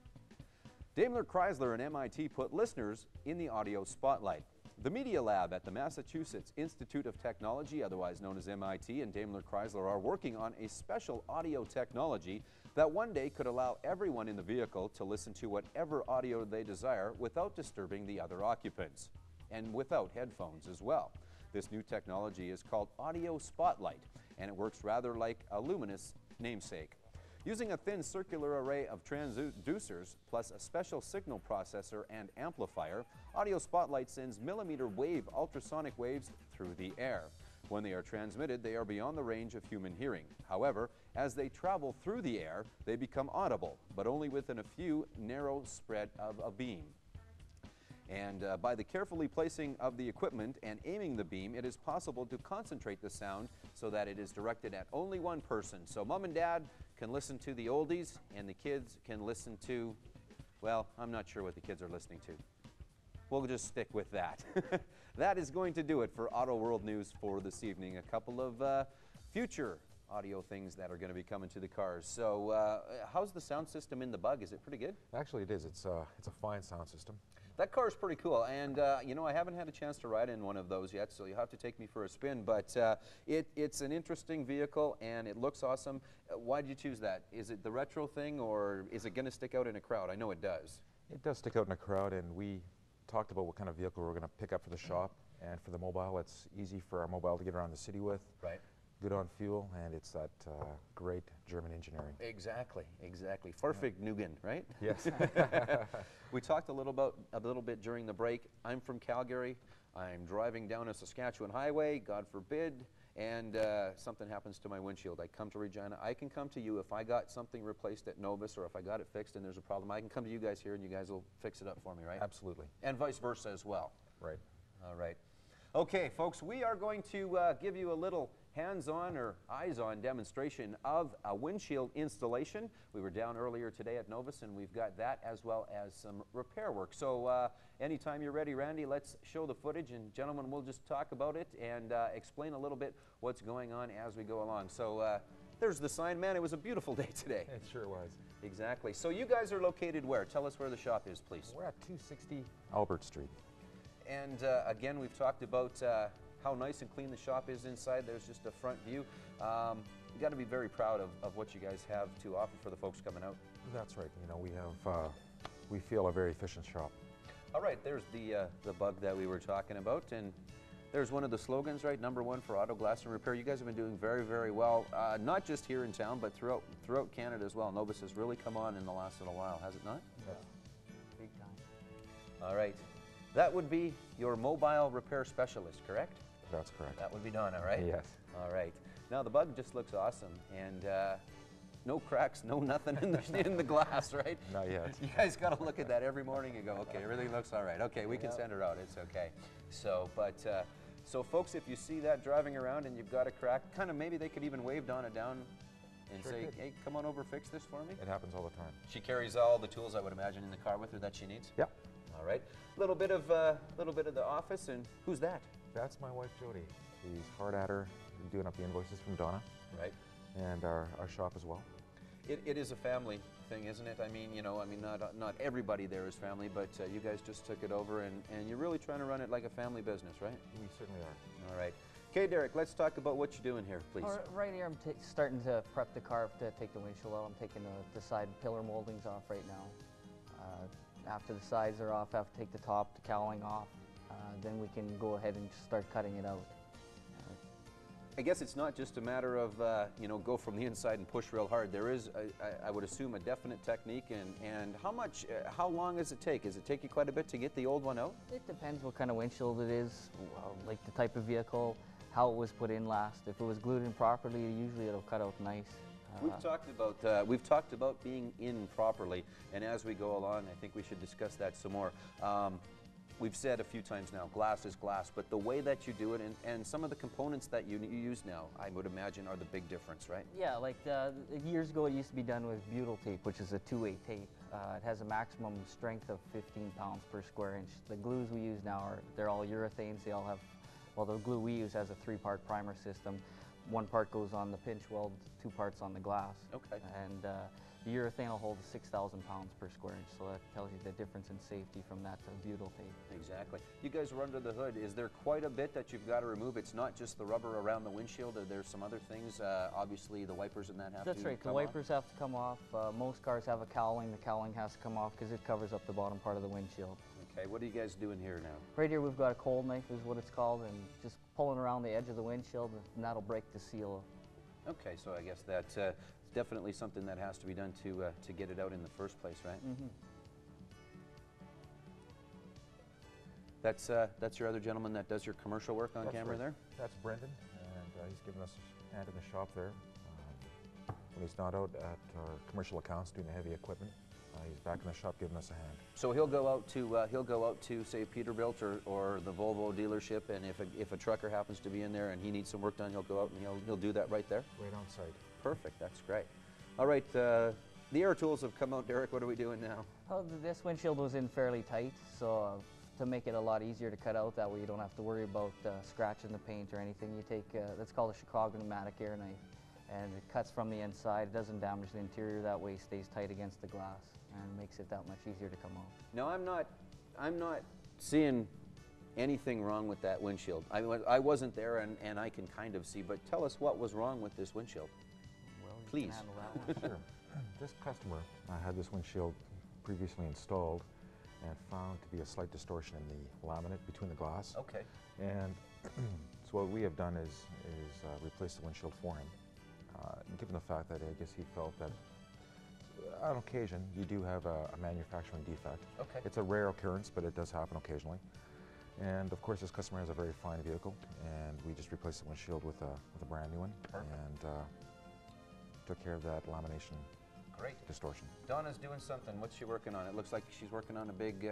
[SPEAKER 3] Daimler Chrysler and MIT put listeners in the audio spotlight. The Media Lab at the Massachusetts Institute of Technology, otherwise known as MIT, and Daimler Chrysler are working on a special audio technology that one day could allow everyone in the vehicle to listen to whatever audio they desire without disturbing the other occupants, and without headphones as well. This new technology is called Audio Spotlight, and it works rather like a luminous namesake. Using a thin circular array of transducers plus a special signal processor and amplifier, Audio Spotlight sends millimeter wave ultrasonic waves through the air. When they are transmitted, they are beyond the range of human hearing. However, as they travel through the air, they become audible, but only within a few narrow spread of a beam. And by the carefully placing of the equipment and aiming the beam, it is possible to concentrate the sound so that it is directed at only one person. So Mom and Dad can listen to the oldies, and the kids can listen to, well, I'm not sure what the kids are listening to. We'll just stick with that. That is going to do it for Auto World News for this evening. A couple of future audio things that are going to be coming to the cars. So how's the sound system in the Bug? Is it pretty good?
[SPEAKER 6] Actually, it is. It's a fine sound system.
[SPEAKER 3] That car is pretty cool, and you know, I haven't had a chance to ride in one of those yet, so you'll have to take me for a spin, but it's an interesting vehicle, and it looks awesome. Why did you choose that? Is it the retro thing, or is it going to stick out in a crowd? I know it does.
[SPEAKER 6] It does stick out in a crowd, and we talked about what kind of vehicle we're going to pick up for the shop, and for the mobile, it's easy for our mobile to get around the city with.
[SPEAKER 3] Right.
[SPEAKER 6] good on fuel, and it's that great German engineering.
[SPEAKER 3] Exactly, exactly. Vergnügen, right?
[SPEAKER 6] Yes.
[SPEAKER 3] We talked a little bit during the break. I'm from Calgary. I'm driving down a Saskatchewan highway, God forbid, and something happens to my windshield. I come to Regina. I can come to you if I got something replaced at Novus, or if I got it fixed and there's a problem. I can come to you guys here and you guys will fix it up for me, right?
[SPEAKER 6] Absolutely.
[SPEAKER 3] And vice versa as well.
[SPEAKER 6] Right.
[SPEAKER 3] All right. Okay, folks, we are going to give you a little hands-on or eyes-on demonstration of a windshield installation. We were down earlier today at Novus, and we've got that as well as some repair work. So anytime you're ready, Randy, let's show the footage, and gentlemen, we'll just talk about it and explain a little bit what's going on as we go along. So there's the sign. Man, it was a beautiful day today.
[SPEAKER 6] It sure was.
[SPEAKER 3] Exactly. So you guys are located where? Tell us where the shop is, please.
[SPEAKER 6] We're at 260 Albert Street.
[SPEAKER 3] And again, we've talked about how nice and clean the shop is inside. There's just a front view. You got to be very proud of what you guys have to offer for the folks coming out.
[SPEAKER 6] That's right. You know, we feel a very efficient shop.
[SPEAKER 3] All right, there's the bug that we were talking about, and there's one of the slogans, right? #1 for auto glass and repair. You guys have been doing very, very well, not just here in town, but throughout Canada as well. Novus has really come on in the last little while, has it not?
[SPEAKER 7] Yeah. Big time.
[SPEAKER 3] All right. That would be your mobile repair specialist, correct?
[SPEAKER 6] That's correct.
[SPEAKER 3] That would be Donna, right?
[SPEAKER 6] Yes.
[SPEAKER 3] All right. Now the bug just looks awesome, and no cracks, no nothing in the glass, right?
[SPEAKER 6] Not yet.
[SPEAKER 3] You guys got to look at that every morning and go, okay, everything looks all right. Okay, we can send her out. It's okay. So, so folks, if you see that driving around and you've got a crack, kind of maybe they could even wave Donna down and
[SPEAKER 6] Sure
[SPEAKER 3] say,
[SPEAKER 6] could.
[SPEAKER 3] hey, come on over, fix this for me.
[SPEAKER 6] It happens all the time.
[SPEAKER 3] She carries all the tools, I would imagine, in the car with her that she needs.
[SPEAKER 6] Yep.
[SPEAKER 3] All right. Little bit of the office, and who's that?
[SPEAKER 6] That's my wife, Jody. She's hard at her, doing up the invoices from Donna.
[SPEAKER 3] Right.
[SPEAKER 6] And our shop as well.
[SPEAKER 3] It is a family thing, isn't it? I mean, not everybody there is family, but you guys just took it over, and you're really trying to run it like a family business, right?
[SPEAKER 6] We certainly are.
[SPEAKER 3] All right. Okay, Derek, let's talk about what you're doing here, please.
[SPEAKER 7] Right here, I'm starting to prep the car to take the windshield out. I'm taking the side pillar moldings off right now. After the sides are off, I have to take the top, the cowling off. Then we can go ahead and start cutting it out.
[SPEAKER 3] I guess it's not just a matter of, go from the inside and push real hard. There is, I would assume, a definite technique, and how long does it take? Does it take you quite a bit to get the old one out?
[SPEAKER 7] It depends what kind of windshield it is, like the type of vehicle, how it was put in last. If it was glued in properly, usually it'll cut out nice.
[SPEAKER 3] We've talked about being in properly, and as we go along, I think we should discuss that some more. We've said a few times now, glass is glass, but the way that you do it and some of the components that you use now, I would imagine, are the big difference, right?
[SPEAKER 7] Yeah, like years ago it used to be done with butyl tape, which is a 2-way tape. It has a maximum strength of 15 pounds per square inch. The glues we use now they're all urethanes. They all have, well, the glue we use has a 3-part primer system. 1 part goes on the pinch weld, 2 parts on the glass.
[SPEAKER 3] Okay.
[SPEAKER 7] And the urethane will hold 6,000 pounds per square inch, so that tells you the difference in safety from that to butyl tape.
[SPEAKER 3] Exactly. You guys are under the hood. Is there quite a bit that you've got to remove? It's not just the rubber around the windshield. Are there some other things? Obviously, the wipers and that have to come off?
[SPEAKER 7] That's right. The wipers have to come off. Most cars have a cowling. The cowling has to come off because it covers up the bottom part of the windshield.
[SPEAKER 3] Okay. What are you guys doing here now?
[SPEAKER 7] Right here we've got a cold knife is what it's called, and just pulling around the edge of the windshield, and that'll break the seal.
[SPEAKER 3] Okay, so I guess that's definitely something that has to be done to get it out in the first place, right?
[SPEAKER 7] Mm-hmm.
[SPEAKER 3] That's your other gentleman that does your commercial work on camera
[SPEAKER 6] right.
[SPEAKER 3] there?
[SPEAKER 6] That's Brendan, and he's giving us a hand in the shop there. When he's not out at our commercial accounts doing the heavy equipment, he's back in the shop giving us a hand.
[SPEAKER 3] So he'll go out to say Peterbilt or the Volvo dealership, and if a trucker happens to be in there and he needs some work done, he'll go out and he'll do that right there?
[SPEAKER 6] Right on site.
[SPEAKER 3] Perfect, that's great. All right, the air tools have come out, Derek. What are we doing now?
[SPEAKER 7] Well, this windshield was in fairly tight, so to make it a lot easier to cut out, that way you don't have to worry about scratching the paint or anything, you take, that's called a Chicago pneumatic air knife, and it cuts from the inside, it doesn't damage the interior, that way it stays tight against the glass and makes it that much easier to come off.
[SPEAKER 3] No, I'm not seeing anything wrong with that windshield. I wasn't there and I can kind of see, but tell us what was wrong with this windshield.
[SPEAKER 7] Well, you
[SPEAKER 3] Please.
[SPEAKER 7] can handle that one.
[SPEAKER 6] Sure. This customer had this windshield previously installed and found to be a slight distortion in the laminate between the glass.
[SPEAKER 3] Okay.
[SPEAKER 6] And So what we have done is replace the windshield for him, given the fact that I guess he felt that on occasion you do have a manufacturing defect.
[SPEAKER 3] Okay.
[SPEAKER 6] It's a rare occurrence, but it does happen occasionally. And of course, this customer has a very fine vehicle, and we just replaced the windshield with a brand new one.
[SPEAKER 3] Perfect.
[SPEAKER 6] And took care of that lamination
[SPEAKER 3] Great.
[SPEAKER 6] distortion.
[SPEAKER 3] Donna's doing something. What's she working on? It looks like she's working on a big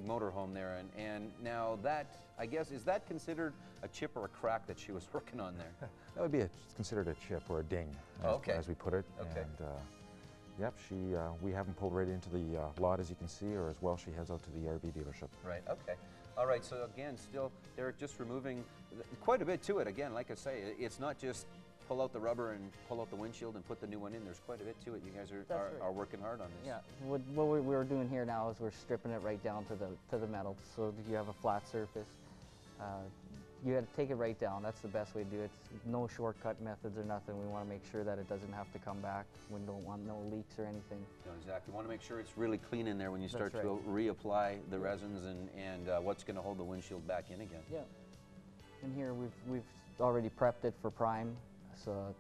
[SPEAKER 3] motorhome there. And now that, I guess, is that considered a chip or a crack that she was working on there?
[SPEAKER 6] That would be considered a chip or a ding, as we put it.
[SPEAKER 3] Okay.
[SPEAKER 6] And yep, we have them pulled right into the lot, as you can see, or as well she heads out to the RV dealership.
[SPEAKER 3] Right, okay. All right, so again, still, Derek, just removing quite a bit to it. Again, like I say, it's not just pull out the rubber and pull out the windshield and put the new one in. There's quite a bit to it. You guys are working hard on this.
[SPEAKER 7] Yeah, what we're doing here now is we're stripping it right down to the metal, so that you have a flat surface. You got to take it right down. That's the best way to do it. No shortcut methods or nothing. We want to make sure that it doesn't have to come back. We don't want no leaks or anything.
[SPEAKER 3] No, exactly. You want to make sure it's really clean in there when you start
[SPEAKER 7] That's
[SPEAKER 3] to
[SPEAKER 7] right.
[SPEAKER 3] reapply the resins and what's going to hold the windshield back in again.
[SPEAKER 7] Yeah. And here we've already prepped it for prime. So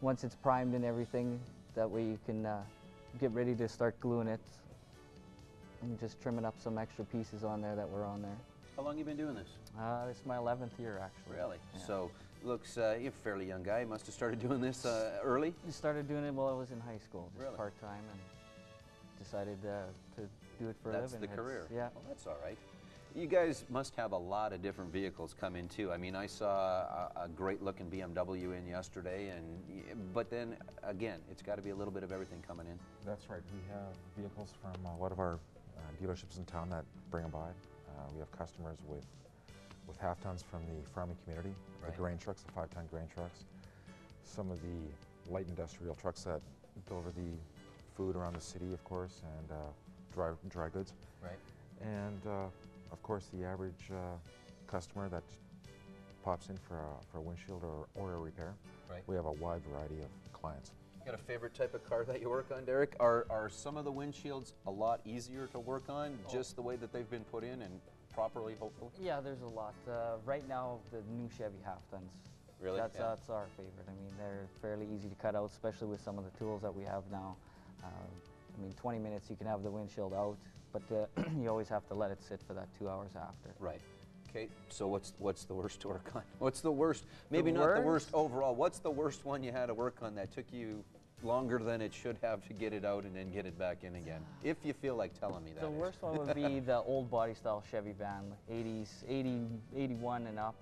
[SPEAKER 7] once it's primed and everything, that way you can get ready to start gluing it and just trimming up some extra pieces on there that were on there.
[SPEAKER 3] How long have you been doing this?
[SPEAKER 7] This is my 11th year, actually.
[SPEAKER 3] Really?
[SPEAKER 7] Yeah.
[SPEAKER 3] So, looks, you're a fairly young guy. You must have started doing this early?
[SPEAKER 7] I started doing it while I was in high school, just
[SPEAKER 3] Really?
[SPEAKER 7] part-time, and decided to do it for a
[SPEAKER 3] That's
[SPEAKER 7] living.
[SPEAKER 3] the career.
[SPEAKER 7] Yeah.
[SPEAKER 3] Well, that's all right. You guys must have a lot of different vehicles come in too. I mean, I saw a great-looking BMW in yesterday, but then again, it's got to be a little bit of everything coming in.
[SPEAKER 6] That's right. We have vehicles from a lot of our dealerships in town that bring them by. We have customers with half-tons from the farming community,
[SPEAKER 3] Right.
[SPEAKER 6] the grain trucks, the 5-ton grain trucks, some of the light industrial trucks that deliver the food around the city, of course, and dry goods.
[SPEAKER 3] Right.
[SPEAKER 6] And of course, the average customer that pops in for a windshield or a repair.
[SPEAKER 3] Right.
[SPEAKER 6] We have a wide variety of clients.
[SPEAKER 3] Got a favorite type of car that you work on, Derek? Are some of the windshields a lot easier to work on, just the way that they've been put in and properly, hopefully?
[SPEAKER 7] Yeah, there's a lot. Right now, the new Chevy half-tons.
[SPEAKER 3] Really?
[SPEAKER 7] That's
[SPEAKER 3] Yeah.
[SPEAKER 7] our favorite. I mean, they're fairly easy to cut out, especially with some of the tools that we have now. I mean, 20 minutes you can have the windshield out, but you always have to let it sit for that 2 hours after.
[SPEAKER 3] Right. Okay, so what's the worst to work on? What's the worst? Maybe not the worst overall. What's the worst one you had to work on that took you longer than it should have to get it out and then get it back in again? If you feel like telling me that.
[SPEAKER 7] The worst one would be the old body style Chevy van, 80s, 80, 81 and up.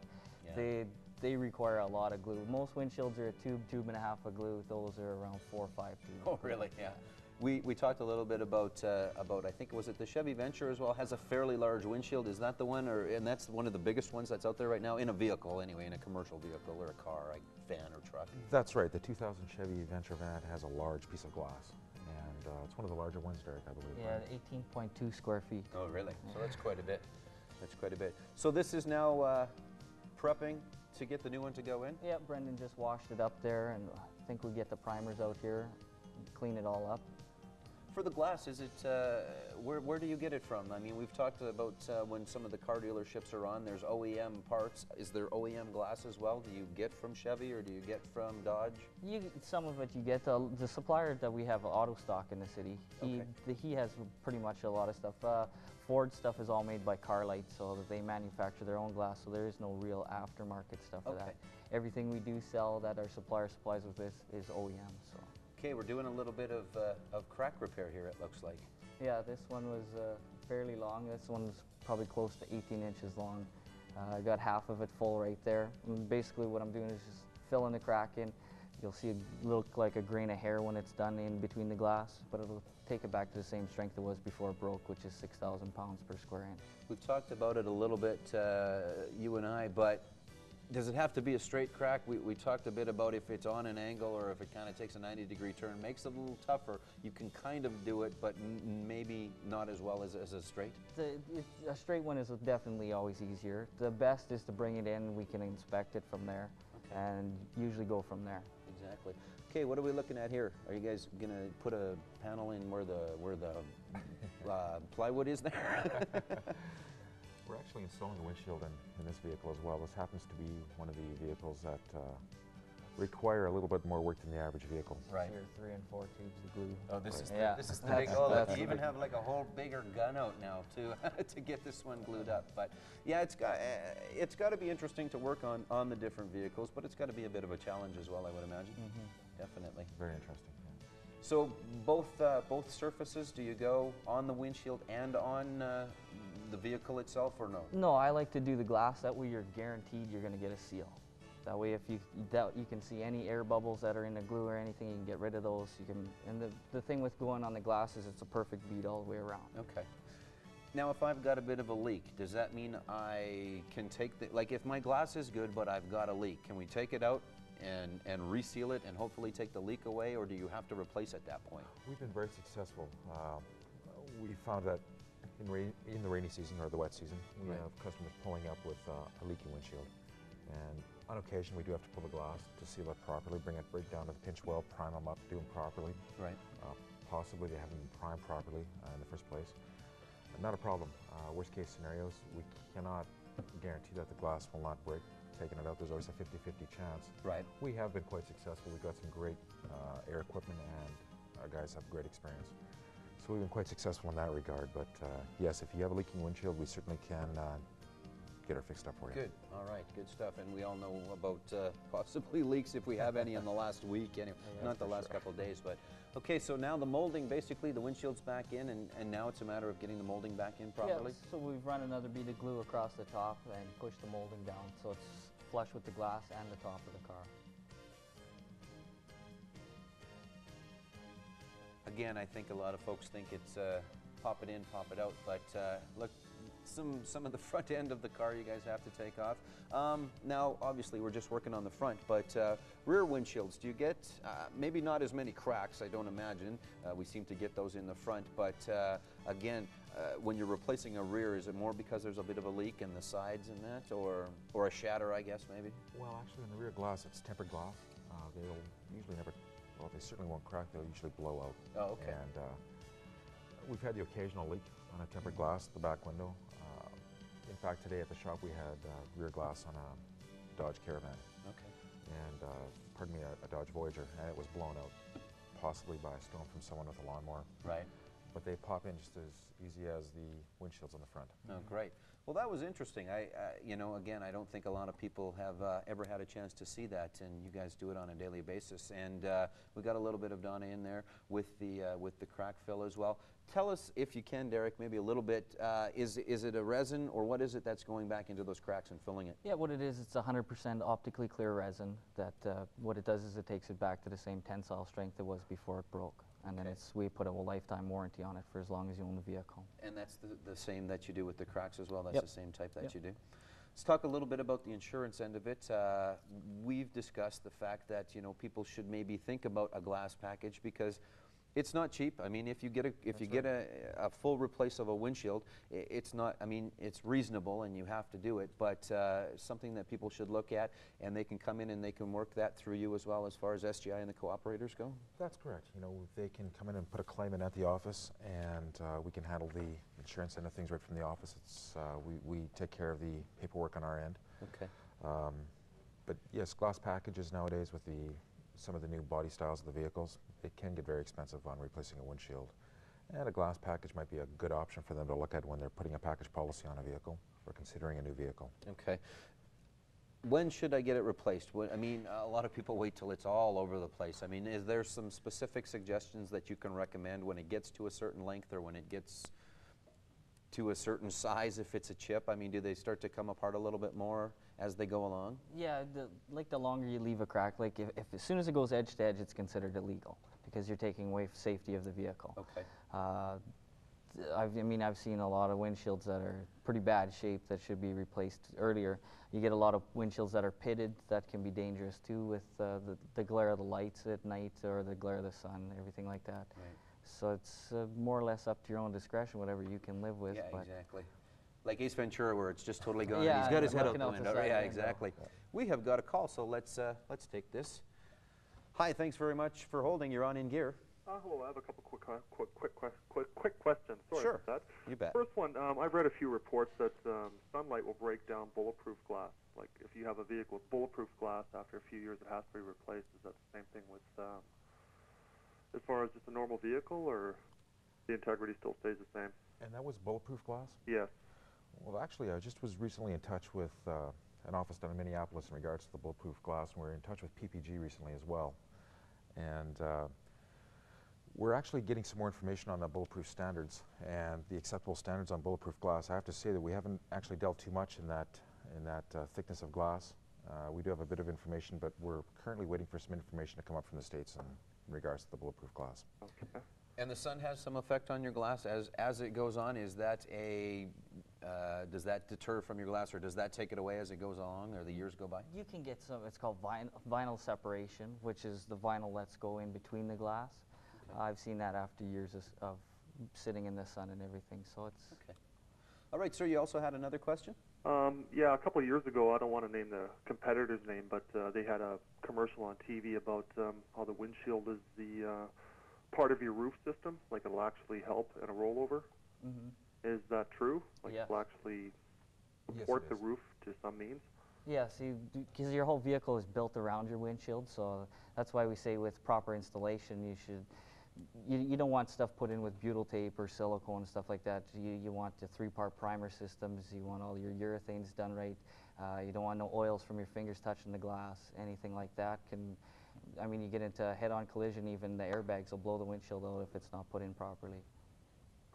[SPEAKER 3] Yeah.
[SPEAKER 7] They require a lot of glue. Most windshields are a tube and a half of glue. Those are around 4 or 5 tubes.
[SPEAKER 3] Oh, really? Yeah. We talked a little bit about I think was it the Chevy Venture as well, has a fairly large windshield. Is that the one, and that's one of the biggest ones that's out there right now in a vehicle anyway, in a commercial vehicle or a car, like van or truck?
[SPEAKER 6] That's right. The 2000 Chevy Venture van has a large piece of glass, and it's one of the larger ones, Derek, I believe.
[SPEAKER 7] Yeah, 18.2 square feet.
[SPEAKER 3] Oh, really? So that's quite a bit. That's quite a bit. So this is now prepping to get the new one to go in?
[SPEAKER 7] Yeah, Brendan just washed it up there, and I think we get the primers out here, clean it all up.
[SPEAKER 3] For the glass, is it, where do you get it from? I mean, we've talked about when some of the car dealerships are on, there's OEM parts. Is there OEM glass as well? Do you get from Chevy or do you get from Dodge?
[SPEAKER 7] Some of it you get. The supplier that we have, Auto Stock in the city, he has pretty much a lot of stuff. Ford stuff is all made by Carlite, so that they manufacture their own glass, so there is no real aftermarket stuff for that. Everything we do sell that our supplier supplies with this is OEM. So.
[SPEAKER 3] Okay, we're doing a little bit of crack repair here, it looks like.
[SPEAKER 7] Yeah, this one was fairly long. This one's probably close to 18 inches long. I got half of it full right there. And basically what I'm doing is just filling the crack in. You'll see it look like a grain of hair when it's done in between the glass, but it'll take it back to the same strength it was before it broke, which is 6,000 pounds per square inch.
[SPEAKER 3] We've talked about it a little bit, you and I, but does it have to be a straight crack? We talked a bit about if it's on an angle or if it kind of takes a 90-degree turn, makes it a little tougher. You can kind of do it, but maybe not as well as a straight.
[SPEAKER 7] A straight one is definitely always easier. The best is to bring it in, we can inspect it from there, and usually go from there.
[SPEAKER 3] Exactly. Okay, what are we looking at here? Are you guys gonna put a panel in where the plywood is there?
[SPEAKER 6] We're actually actually installing a windshield in this vehicle as well. This happens to be one of the vehicles that require a little bit more work than the average vehicle.
[SPEAKER 3] Right.
[SPEAKER 7] Here, 3 and 4 tubes of glue.
[SPEAKER 3] Oh, this is
[SPEAKER 7] Yeah.
[SPEAKER 3] this is the big. Oh, look, you even have like a whole bigger gun out now to get this one glued up. But yeah, it's got to be interesting to work on the different vehicles, but it's got to be a bit of a challenge as well, I would imagine. Definitely.
[SPEAKER 6] Very interesting.
[SPEAKER 3] So both surfaces, do you go on the windshield and on the vehicle itself, or no?
[SPEAKER 7] No, I like to do the glass. That way you're guaranteed you're going to get a seal. That way if you can see any air bubbles that are in the glue or anything, you can get rid of those. And the thing with going on the glass is it's a perfect bead all the way around.
[SPEAKER 3] Okay. Now, if I've got a bit of a leak, does that mean I can take the, like if my glass is good but I've got a leak, can we take it out and reseal it and hopefully take the leak away, or do you have to replace at that point?
[SPEAKER 6] We've been very successful. We found that in the rainy season or the wet season, we have customers pulling up with a leaking windshield. And on occasion, we do have to pull the glass to seal it properly, bring it right down to the pinch weld, prime them up, do them properly.
[SPEAKER 3] Right.
[SPEAKER 6] Possibly they haven't been primed properly in the first place. Not a problem. Worst case scenarios, we cannot guarantee that the glass will not break. Taking it out, there's always a 50-50 chance.
[SPEAKER 3] Right.
[SPEAKER 6] We have been quite successful. We've got some great air equipment, and our guys have great experience. So we've been quite successful in that regard. But yes, if you have a leaking windshield, we certainly can get her fixed up for you.
[SPEAKER 3] Good. All right. Good stuff. And we all know about possibly leaks if we have any in the last week, anyway. Not the last couple of days, but okay. So now the molding, basically, the windshield's back in, and now it's a matter of getting the molding back in properly.
[SPEAKER 7] Yeah, so we've run another bead of glue across the top and pushed the molding down, so it's flush with the glass and the top of the car.
[SPEAKER 3] Again, I think a lot of folks think it's pop it in, pop it out, but look, some of the front end of the car you guys have to take off. Now, obviously, we're just working on the front, but rear windshields, do you get, maybe not as many cracks, I don't imagine. We seem to get those in the front, but again, when you're replacing a rear, is it more because there's a bit of a leak in the sides and that, or a shatter, I guess, maybe?
[SPEAKER 6] Well, actually, in the rear glass, it's tempered glass. They'll usually never, well, they certainly won't crack. They'll usually blow out.
[SPEAKER 3] Oh, okay.
[SPEAKER 6] And we've had the occasional leak on a tempered glass, the back window. In fact, today at the shop, we had rear glass on a Dodge Caravan.
[SPEAKER 3] Okay.
[SPEAKER 6] And, pardon me, a Dodge Voyager, and it was blown out, possibly by a stone from someone with a lawnmower.
[SPEAKER 3] Right.
[SPEAKER 6] But they pop in just as easy as the windshields on the front.
[SPEAKER 3] Oh, great. Well, that was interesting. You know, again, I don't think a lot of people have ever had a chance to see that, and you guys do it on a daily basis. And we got a little bit of Donna in there with the crack fill as well. Tell us, if you can, Derek, maybe a little bit. Is it a resin, or what is it that's going back into those cracks and filling it?
[SPEAKER 7] Yeah, what it is, it's 100% optically clear resin. That what it does is it takes it back to the same tensile strength it was before it broke. And then we put a lifetime warranty on it for as long as you own the vehicle.
[SPEAKER 3] And that's the same that you do with the cracks as well? That's
[SPEAKER 7] Yep.
[SPEAKER 3] the same type that
[SPEAKER 7] Yep.
[SPEAKER 3] you do? Let's talk a little bit about the insurance end of it. We've discussed the fact that, you know, people should maybe think about a glass package because it's not cheap. I mean, if you get a full replace of a windshield, it's not, I mean, it's reasonable and you have to do it, but something that people should look at, and they can come in and they can work that through you as well as far as SGI and the cooperators go?
[SPEAKER 6] That's correct. You know, they can come in and put a claim in at the office, and we can handle the insurance end of things right from the office. It's, we take care of the paperwork on our end.
[SPEAKER 3] Okay.
[SPEAKER 6] But yes, glass packages nowadays with some of the new body styles of the vehicles, it can get very expensive on replacing a windshield. And a glass package might be a good option for them to look at when they're putting a package policy on a vehicle or considering a new vehicle.
[SPEAKER 3] Okay. When should I get it replaced? I mean, a lot of people wait till it's all over the place. I mean, is there some specific suggestions that you can recommend when it gets to a certain length or when it gets to a certain size if it's a chip? I mean, do they start to come apart a little bit more as they go along?
[SPEAKER 7] Yeah, like the longer you leave a crack, like if as soon as it goes edge to edge, it's considered illegal because you're taking away safety of the vehicle.
[SPEAKER 3] Okay.
[SPEAKER 7] I've seen a lot of windshields that are pretty bad shape that should be replaced earlier. You get a lot of windshields that are pitted that can be dangerous too with the glare of the lights at night or the glare of the sun, everything like that.
[SPEAKER 3] Right.
[SPEAKER 7] So it's more or less up to your own discretion, whatever you can live with.
[SPEAKER 3] Yeah,
[SPEAKER 7] but
[SPEAKER 3] exactly. Like Ace Ventura, where it's just totally gone.
[SPEAKER 7] Yeah,
[SPEAKER 3] He's got his head out
[SPEAKER 7] looking
[SPEAKER 3] the
[SPEAKER 7] out the
[SPEAKER 3] window.
[SPEAKER 7] side
[SPEAKER 3] Yeah,
[SPEAKER 7] of the window.
[SPEAKER 3] exactly. We have got a call, so let's take this. Hi, thanks very much for holding. You're on In Gear.
[SPEAKER 12] Hello, I have a couple quick questions. Sorry
[SPEAKER 3] Sure.
[SPEAKER 12] about that.
[SPEAKER 3] You bet.
[SPEAKER 12] First one, I've read a few reports that sunlight will break down bulletproof glass. Like if you have a vehicle with bulletproof glass, after a few years it has to be replaced. Is that the same thing with as far as just a normal vehicle, or the integrity still stays the same?
[SPEAKER 6] And that was bulletproof glass?
[SPEAKER 12] Yes.
[SPEAKER 6] Well, actually, I just was recently in touch with an office down in Minneapolis in regards to the bulletproof glass, and we're in touch with PPG recently as well. And we're actually getting some more information on the bulletproof standards and the acceptable standards on bulletproof glass. I have to say that we haven't actually dealt too much in that thickness of glass. We do have a bit of information, but we're currently waiting for some information to come up from the States in regards to the bulletproof glass.
[SPEAKER 12] Okay.
[SPEAKER 3] And the sun has some effect on your glass as it goes on. Is that does that deter from your glass, or does that take it away as it goes along, or the years go by?
[SPEAKER 7] You can get some, it's called vinyl separation, which is the vinyl lets go in between the glass.
[SPEAKER 3] Okay.
[SPEAKER 7] I've seen that after years of sitting in the sun and everything, so it's...
[SPEAKER 3] Okay. All right, sir, you also had another question?
[SPEAKER 12] Yeah, a couple of years ago, I don't want to name the competitor's name, but they had a commercial on TV about how the windshield is the part of your roof system, like it'll actually help in a rollover.
[SPEAKER 7] Mm-hmm.
[SPEAKER 12] Is that true? Like
[SPEAKER 7] Yes.
[SPEAKER 12] it'll actually
[SPEAKER 6] Yes,
[SPEAKER 12] support
[SPEAKER 6] it
[SPEAKER 12] the
[SPEAKER 6] is.
[SPEAKER 12] roof to some means?
[SPEAKER 7] Yeah, see, because your whole vehicle is built around your windshield, so that's why we say with proper installation, you don't want stuff put in with butyl tape or silicone and stuff like that. You want the 3-part primer systems. You want all your urethanes done right. You don't want no oils from your fingers touching the glass. Anything like that can, I mean, you get into a head-on collision, even the airbags will blow the windshield out if it's not put in properly.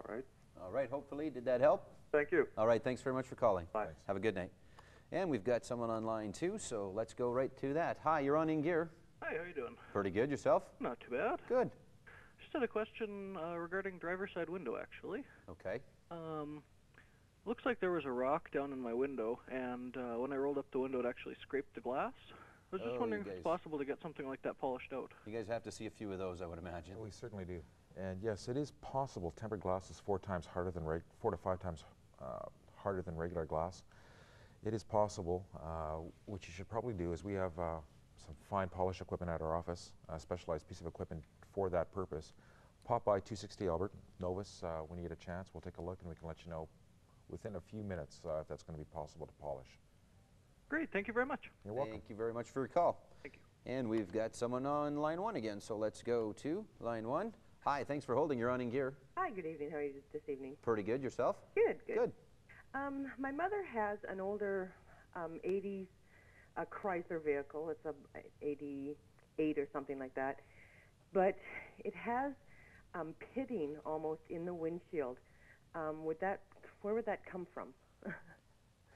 [SPEAKER 12] All right.
[SPEAKER 3] All right, hopefully. Did that help?
[SPEAKER 12] Thank you.
[SPEAKER 3] All right, thanks very much for calling.
[SPEAKER 12] Bye.
[SPEAKER 3] Have a good night. And we've got someone online too, so let's go right to that. Hi, you're on In Gear.
[SPEAKER 13] Hi, how you doing?
[SPEAKER 3] Pretty good. Yourself?
[SPEAKER 13] Not too bad.
[SPEAKER 3] Good.
[SPEAKER 13] Just had a question regarding driver's side window, actually.
[SPEAKER 3] Okay.
[SPEAKER 13] Looks like there was a rock down in my window, and when I rolled up the window, it actually scraped the glass. I was just wondering if it's possible to get something like that polished out.
[SPEAKER 3] You guys have to see a few of those, I would imagine.
[SPEAKER 6] We certainly do. And yes, it is possible. Tempered glass is 4 to 5 times harder than regular glass. It is possible. What you should probably do is we have some fine polish equipment at our office, a specialized piece of equipment for that purpose. Pop by 260 Albert, Novus, when you get a chance. We'll take a look and we can let you know within a few minutes if that's going to be possible to polish.
[SPEAKER 13] Great, thank you very much.
[SPEAKER 3] You're welcome. Thank you very much for your call.
[SPEAKER 13] Thank you.
[SPEAKER 3] And we've got someone on line 1 again, so let's go to line 1. Hi, thanks for holding. You're on In Gear.
[SPEAKER 14] Hi, good evening. How are you this evening?
[SPEAKER 3] Pretty good. Yourself?
[SPEAKER 14] Good, good.
[SPEAKER 3] Good.
[SPEAKER 14] My mother has an older 80s Chrysler vehicle. It's a 88 or something like that. But it has pitting almost in the windshield. Where would that come from?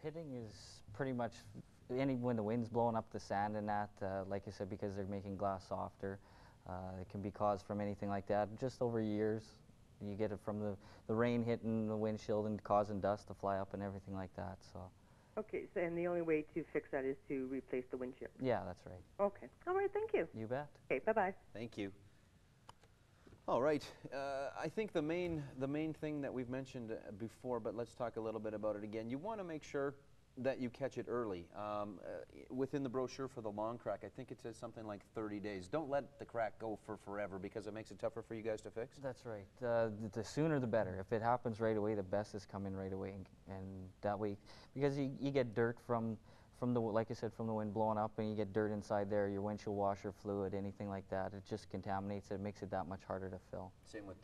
[SPEAKER 7] Pitting is pretty much when the wind's blowing up the sand and that, like I said, because they're making glass softer, it can be caused from anything like that. Just over years, you get it from the rain hitting the windshield and causing dust to fly up and everything like that. So.
[SPEAKER 14] Okay, so and the only way to fix that is to replace the windshield?
[SPEAKER 7] Yeah, that's right.
[SPEAKER 14] Okay. All right, thank you.
[SPEAKER 7] You bet.
[SPEAKER 14] Okay, bye-bye.
[SPEAKER 3] Thank you. All right. I think the main thing that we've mentioned before, but let's talk a little bit about it again. You want to make sure that you catch it early. Within the brochure for the long crack, I think it says something like 30 days. Don't let the crack go for forever because it makes it tougher for you guys to fix.
[SPEAKER 7] That's right. The sooner the better. If it happens right away, the best is come in right away, and that way, because you get dirt from the, like I said, from the wind blowing up, and you get dirt inside there, your windshield washer fluid, anything like that, it just contaminates it, makes it that much harder to fill.
[SPEAKER 3] Same with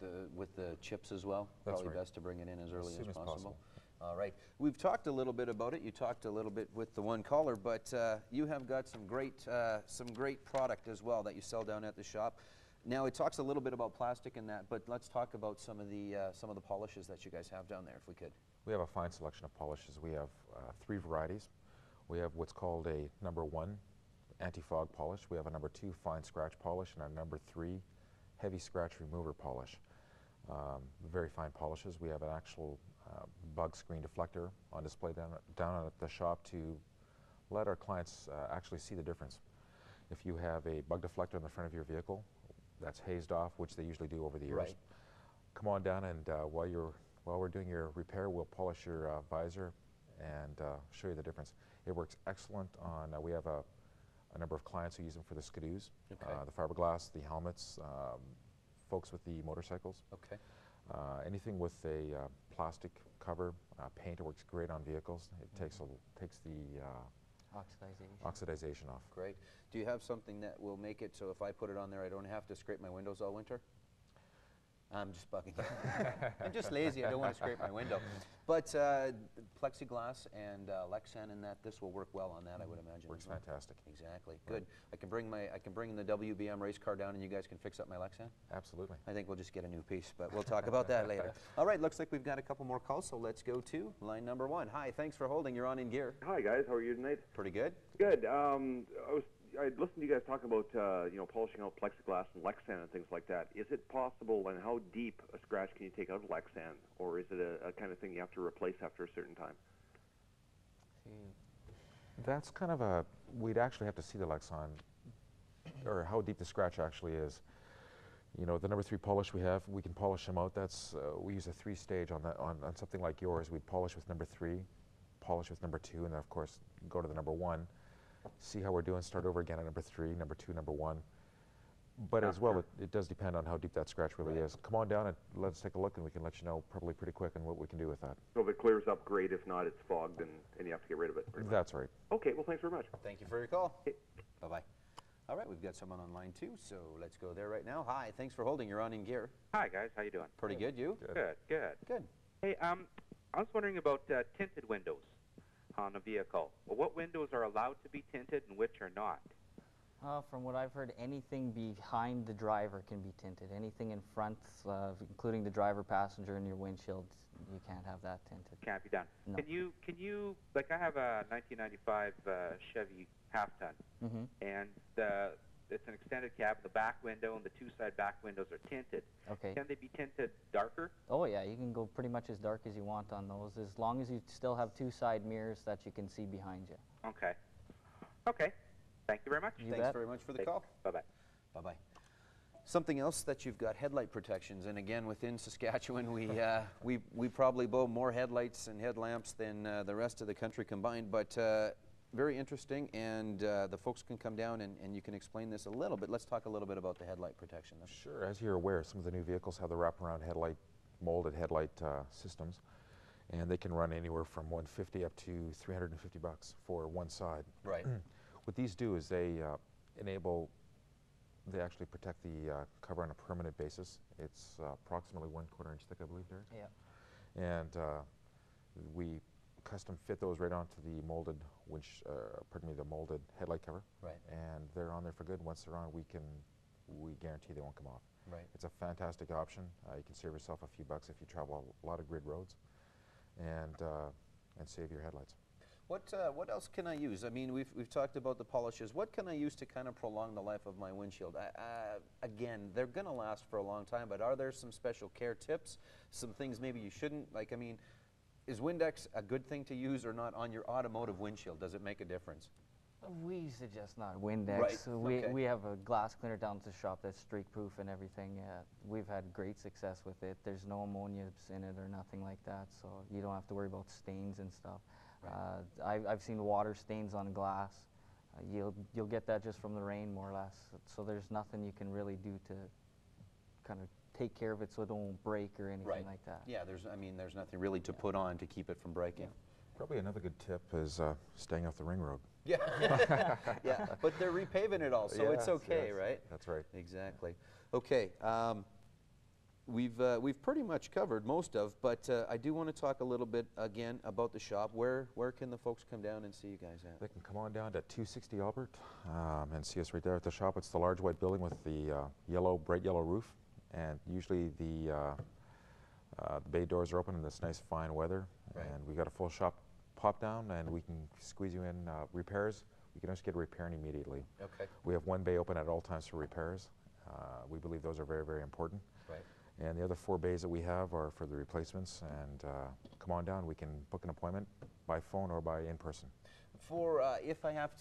[SPEAKER 3] the chips as well.
[SPEAKER 6] That's
[SPEAKER 3] Probably
[SPEAKER 6] right.
[SPEAKER 3] best to bring it in as early
[SPEAKER 6] soon
[SPEAKER 3] as possible.
[SPEAKER 6] possible.
[SPEAKER 3] All right. We've talked a little bit about it. You talked a little bit with the one caller, but you have got some great product as well that you sell down at the shop. Now it talks a little bit about plastic and that, but let's talk about some of the polishes that you guys have down there, if we could.
[SPEAKER 6] We have a fine selection of polishes. We have 3 varieties. We have what's called a number 1 anti-fog polish. We have a number 2 fine scratch polish and a number 3 heavy scratch remover polish. Very fine polishes. We have an actual bug screen deflector on display down at the shop to let our clients actually see the difference. If you have a bug deflector in the front of your vehicle that's hazed off, which they usually do over the years,
[SPEAKER 3] right.
[SPEAKER 6] Come on down and while we're doing your repair, we'll polish your visor and show you the difference. It works excellent on, we have a number of clients who use them for the skidoos,
[SPEAKER 3] Okay.
[SPEAKER 6] the fiberglass, the helmets, folks with the motorcycles.
[SPEAKER 3] Okay.
[SPEAKER 6] Anything with a plastic cover, paint works great on vehicles. It takes the oxidization off.
[SPEAKER 3] Great. Do you have something that will make it so if I put it on there, I don't have to scrape my windows all winter? I'm just bugging you. I'm just lazy. I don't want to scrape my window. But plexiglass and Lexan in that, this will work well on that, I would imagine.
[SPEAKER 6] Works fantastic.
[SPEAKER 3] Exactly. Good. I can bring the WBM race car down and you guys can fix up my Lexan?
[SPEAKER 6] Absolutely.
[SPEAKER 3] I think we'll just get a new piece, but we'll talk about that later. All right, looks like we've got a couple more calls, so let's go to line number 1. Hi, thanks for holding. You're on In Gear.
[SPEAKER 15] Hi guys, how are you tonight?
[SPEAKER 3] Pretty good.
[SPEAKER 15] Good. I listened to you guys talking about polishing out plexiglass and Lexan and things like that. Is it possible, and how deep a scratch can you take out of Lexan, or is it a kind of thing you have to replace after a certain time?
[SPEAKER 6] That's kind of we'd actually have to see the Lexan, or how deep the scratch actually is. You know, the number 3 polish we have, we can polish them out. That's we use a 3-stage on that. On something like yours, we'd polish with number 3, polish with number 2, and then of course go to the number 1. See how we're doing, start over again at number 3, number 2, number 1. But as well, it does depend on how deep that scratch really is. Come on down and let's take a look, and we can let you know probably pretty quick on what we can do with that.
[SPEAKER 15] So if it clears up, great. If not, it's fogged, and you have to get rid of it.
[SPEAKER 6] That's right.
[SPEAKER 15] Okay, well, thanks very much.
[SPEAKER 3] Thank you for your call. Okay. Bye-bye. All right, we've got someone on line 2, so let's go there right now. Hi, thanks for holding. You're on In Gear.
[SPEAKER 16] Hi, guys. How you doing?
[SPEAKER 3] Pretty good. You?
[SPEAKER 16] Good, good.
[SPEAKER 3] Good.
[SPEAKER 16] Hey, I was wondering about tinted windows on a vehicle. Well, what windows are allowed to be tinted and which are not?
[SPEAKER 7] From what I've heard, anything behind the driver can be tinted. Anything in front, including the driver, passenger, and your windshield, you can't have that tinted.
[SPEAKER 16] Can't be done.
[SPEAKER 7] No.
[SPEAKER 16] Can you, like I have a 1995 Chevy half-ton, and it's an extended cab. The back window and the 2 side back windows are tinted.
[SPEAKER 7] Okay.
[SPEAKER 16] Can they be tinted darker?
[SPEAKER 7] Oh yeah, you can go pretty much as dark as you want on those, as long as you still have 2 side mirrors that you can see behind you.
[SPEAKER 16] Okay. Okay. Thank you very much.
[SPEAKER 3] Thanks very much for the call.
[SPEAKER 16] Bye-bye.
[SPEAKER 3] Bye-bye. Something else that you've got, headlight protections, and again within Saskatchewan we probably blow more headlights and headlamps than the rest of the country combined, but very interesting, and the folks can come down and you can explain this a little bit. Let's talk a little bit about the headlight protection.
[SPEAKER 6] Sure. As you're aware, some of the new vehicles have the wraparound headlight, molded headlight systems, and they can run anywhere from $150 up to $350 for one side.
[SPEAKER 3] Right.
[SPEAKER 6] What these do is they actually protect the cover on a permanent basis. It's approximately 1/4 inch thick, I believe, Derek.
[SPEAKER 7] Yeah.
[SPEAKER 6] And we custom fit those right onto the molded the molded headlight cover.
[SPEAKER 3] Right.
[SPEAKER 6] And they're on there for good. Once they're on, we guarantee they won't come off.
[SPEAKER 3] Right.
[SPEAKER 6] It's a fantastic option. You can save yourself a few bucks if you travel a lot of grid roads, and save your headlights.
[SPEAKER 3] What else can I use? I mean, we've talked about the polishes. What can I use to kind of prolong the life of my windshield? Again, they're going to last for a long time, but are there some special care tips? Some things maybe you shouldn't? Like, I mean, is Windex a good thing to use or not on your automotive windshield? Does it make a difference?
[SPEAKER 7] We suggest not Windex.
[SPEAKER 3] Right.
[SPEAKER 7] We have a glass cleaner down at the shop that's streak-proof and everything. We've had great success with it. There's no ammonia in it or nothing like that, so you don't have to worry about stains and stuff. Right. I've seen water stains on glass. You'll get that just from the rain, more or less. So there's nothing you can really do to kind of take care of it so it don't break or anything like that.
[SPEAKER 3] Yeah, there's nothing really to put on to keep it from breaking.
[SPEAKER 6] Yeah. Probably another good tip is staying off the ring road.
[SPEAKER 3] Yeah, yeah, but they're repaving it all, so it's okay,
[SPEAKER 6] yes,
[SPEAKER 3] right?
[SPEAKER 6] That's right.
[SPEAKER 3] Exactly. Okay, we've pretty much covered most of, but I do want to talk a little bit again about the shop. Where can the folks come down and see you guys at?
[SPEAKER 6] They can come on down to 260 Albert and see us right there at the shop. It's the large white building with the bright yellow roof, and usually the bay doors are open in this nice fine weather, and we've got a full shop pop down, and we can squeeze you in repairs. You can just get a repair immediately.
[SPEAKER 3] Okay.
[SPEAKER 6] We have one bay open at all times for repairs. We believe those are very, very important.
[SPEAKER 3] Right.
[SPEAKER 6] And the other 4 bays that we have are for the replacements, and come on down. We can book an appointment by phone or by in person.
[SPEAKER 3] For if I have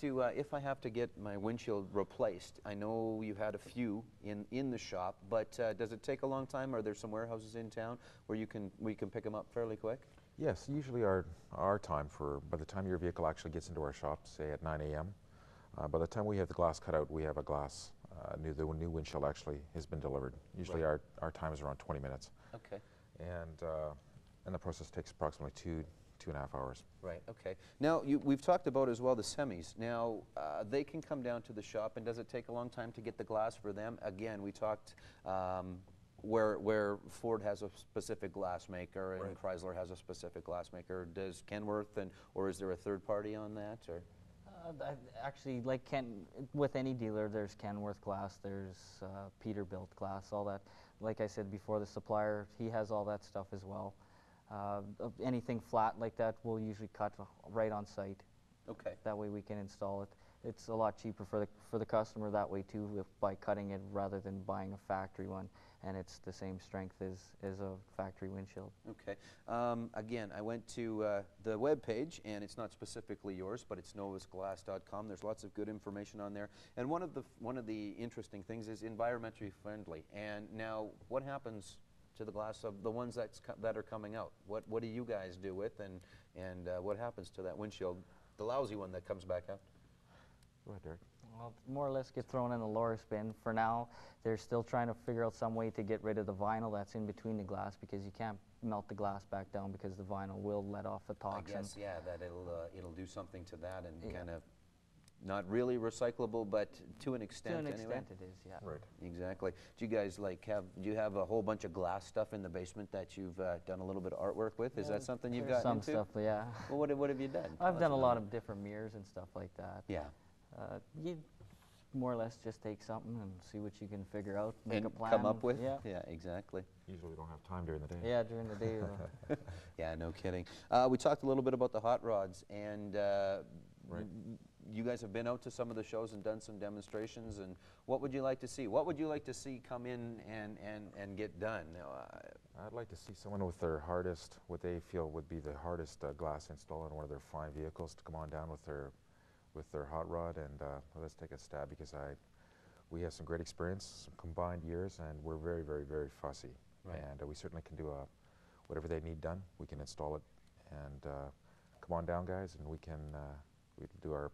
[SPEAKER 3] to get my windshield replaced, I know you had a few in the shop, but does it take a long time? Are there some warehouses in town where we can pick them up fairly quick?
[SPEAKER 6] Yes, usually our time by the time your vehicle actually gets into our shop, say at 9 a.m., by the time we have the glass cut out, we have a glass the new windshield actually has been delivered. Usually our time is around 20 minutes.
[SPEAKER 3] Okay.
[SPEAKER 6] And the process takes approximately 2.5 hours.
[SPEAKER 3] Right, okay. Now, we've talked about as well the semis. Now, they can come down to the shop, and does it take a long time to get the glass for them? Again, we talked where Ford has a specific glass maker and Chrysler has a specific glass maker. Does Kenworth, or is there a third party on that? Or?
[SPEAKER 7] Actually, like with any dealer, there's Kenworth glass, there's Peterbilt glass, all that. Like I said before, the supplier, he has all that stuff as well. Anything flat like that, we'll usually cut right on site.
[SPEAKER 3] Okay.
[SPEAKER 7] That way we can install it. It's a lot cheaper for the customer that way too, by cutting it rather than buying a factory one, and it's the same strength as a factory windshield.
[SPEAKER 3] Okay. Again, I went to the web page, and it's not specifically yours, but it's novusglass.com. There's lots of good information on there, and one of the interesting things is environmentally friendly. And now, what happens to the glass of the ones that are coming out? What do you guys do with, and what happens to that windshield, the lousy one that comes back out?
[SPEAKER 6] Go ahead, Derek.
[SPEAKER 7] Well, more or less get thrown in the Loris bin. For now, they're still trying to figure out some way to get rid of the vinyl that's in between the glass, because you can't melt the glass back down because the vinyl will let off the toxin.
[SPEAKER 3] I guess, yeah, that it'll do something to that and kind of not really recyclable, but to an extent anyway.
[SPEAKER 7] To an extent it is, yeah.
[SPEAKER 6] Right.
[SPEAKER 3] Exactly. Do you guys do you have a whole bunch of glass stuff in the basement that you've done a little bit of artwork with? Is that something you've got into?
[SPEAKER 7] Some stuff, yeah.
[SPEAKER 3] Well, what have you done?
[SPEAKER 7] I've done a lot of different mirrors and stuff like that.
[SPEAKER 3] Yeah.
[SPEAKER 7] You more or less just take something and see what you can figure out, make
[SPEAKER 3] and
[SPEAKER 7] a plan.
[SPEAKER 3] Come up with?
[SPEAKER 7] Yeah.
[SPEAKER 3] Yeah, exactly.
[SPEAKER 6] Usually we don't have time during the day.
[SPEAKER 7] Yeah, during the day.
[SPEAKER 3] Yeah, no kidding. We talked a little bit about the hot rods, and you guys have been out to some of the shows and done some demonstrations, and what would you like to see? What would you like to see come in and get done?
[SPEAKER 6] I'd like to see someone with their hardest, what they feel would be the hardest glass installed in one of their fine vehicles to come on down with their hot rod and let us take a stab, because we have some great experience, some combined years, and we're very, very, very fussy.
[SPEAKER 3] Right.
[SPEAKER 6] And we certainly can do whatever they need done. We can install it, and come on down, guys, and we can do our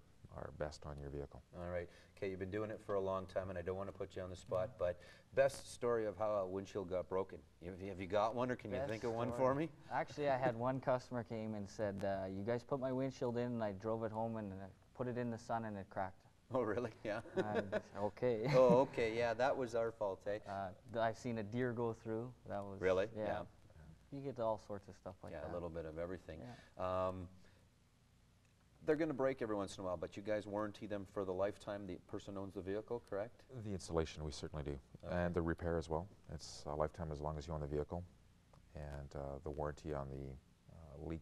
[SPEAKER 6] best on your vehicle.
[SPEAKER 3] All right. Okay, you've been doing it for a long time, and I don't want to put you on the spot, but best story of how a windshield got broken. Have you got one, or can you think of one for me?
[SPEAKER 7] Actually, I had one customer came and said, you guys put my windshield in, and I drove it home, and I put it in the sun, and it cracked.
[SPEAKER 3] Oh, really? Yeah.
[SPEAKER 7] Okay.
[SPEAKER 3] Oh, okay. Yeah, that was our fault, eh?
[SPEAKER 7] I've seen a deer go through. That was
[SPEAKER 3] really.
[SPEAKER 7] Yeah. You get all sorts of stuff like that.
[SPEAKER 3] Yeah, a little bit of everything.
[SPEAKER 7] Yeah.
[SPEAKER 3] They're going to break every once in a while, but you guys warranty them for the lifetime the person owns the vehicle, correct?
[SPEAKER 6] The installation, we certainly do.
[SPEAKER 3] Okay.
[SPEAKER 6] And the repair as well. It's a lifetime as long as you own the vehicle. And the warranty on the leak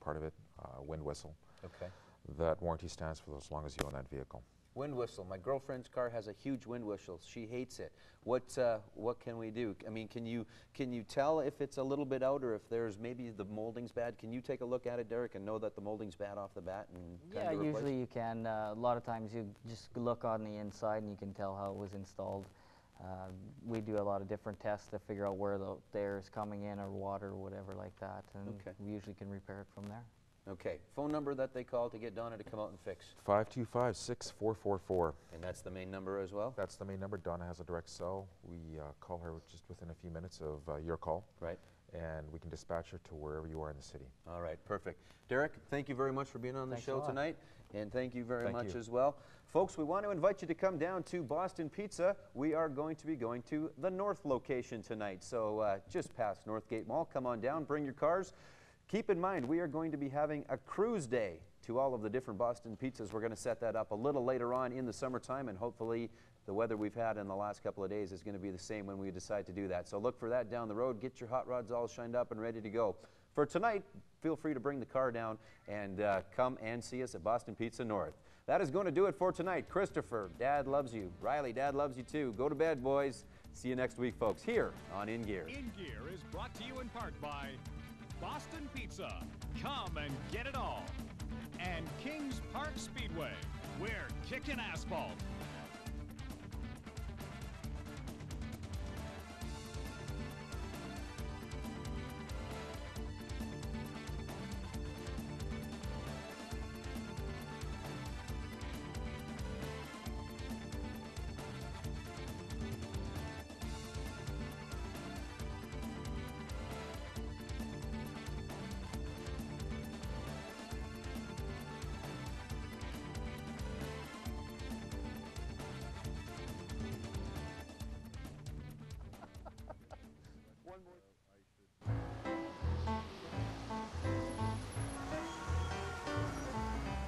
[SPEAKER 6] part of it, wind whistle.
[SPEAKER 3] Okay.
[SPEAKER 6] That warranty stands for as long as you own that vehicle.
[SPEAKER 3] Wind whistle. My girlfriend's car has a huge wind whistle. She hates it. What can we do? I mean, can you tell if it's a little bit out, or if there's maybe the molding's bad? Can you take a look at it, Derek, and know that the molding's bad off the bat? And
[SPEAKER 7] yeah, usually you can. A lot of times you just look on the inside and you can tell how it was installed. We do a lot of different tests to figure out where the air is coming in, or water, or whatever like that, and we usually can repair it from there.
[SPEAKER 3] Okay. Phone number that they call to get Donna to come out and fix?
[SPEAKER 6] 525-6444.
[SPEAKER 3] And that's the main number as well?
[SPEAKER 6] That's the main number. Donna has a direct cell. We call her just within a few minutes of your call.
[SPEAKER 3] Right.
[SPEAKER 6] And we can dispatch her to wherever you are in the city.
[SPEAKER 3] All right, perfect. Derek, thank you very much for being on the show tonight. And thank you very much as well. Folks, we want to invite you to come down to Boston Pizza. We are going to be going to the North location tonight. So just past Northgate Mall. Come on down, bring your cars. Keep in mind, we are going to be having a cruise day to all of the different Boston pizzas. We're going to set that up a little later on in the summertime, and hopefully the weather we've had in the last couple of days is going to be the same when we decide to do that. So look for that down the road. Get your hot rods all shined up and ready to go. For tonight, feel free to bring the car down and come and see us at Boston Pizza North. That is going to do it for tonight. Christopher, Dad loves you. Riley, Dad loves you too. Go to bed, boys. See you next week, folks, here on In Gear.
[SPEAKER 1] In Gear is brought to you in part by Boston Pizza, come and get it all. And Kings Park Speedway, we're kicking asphalt.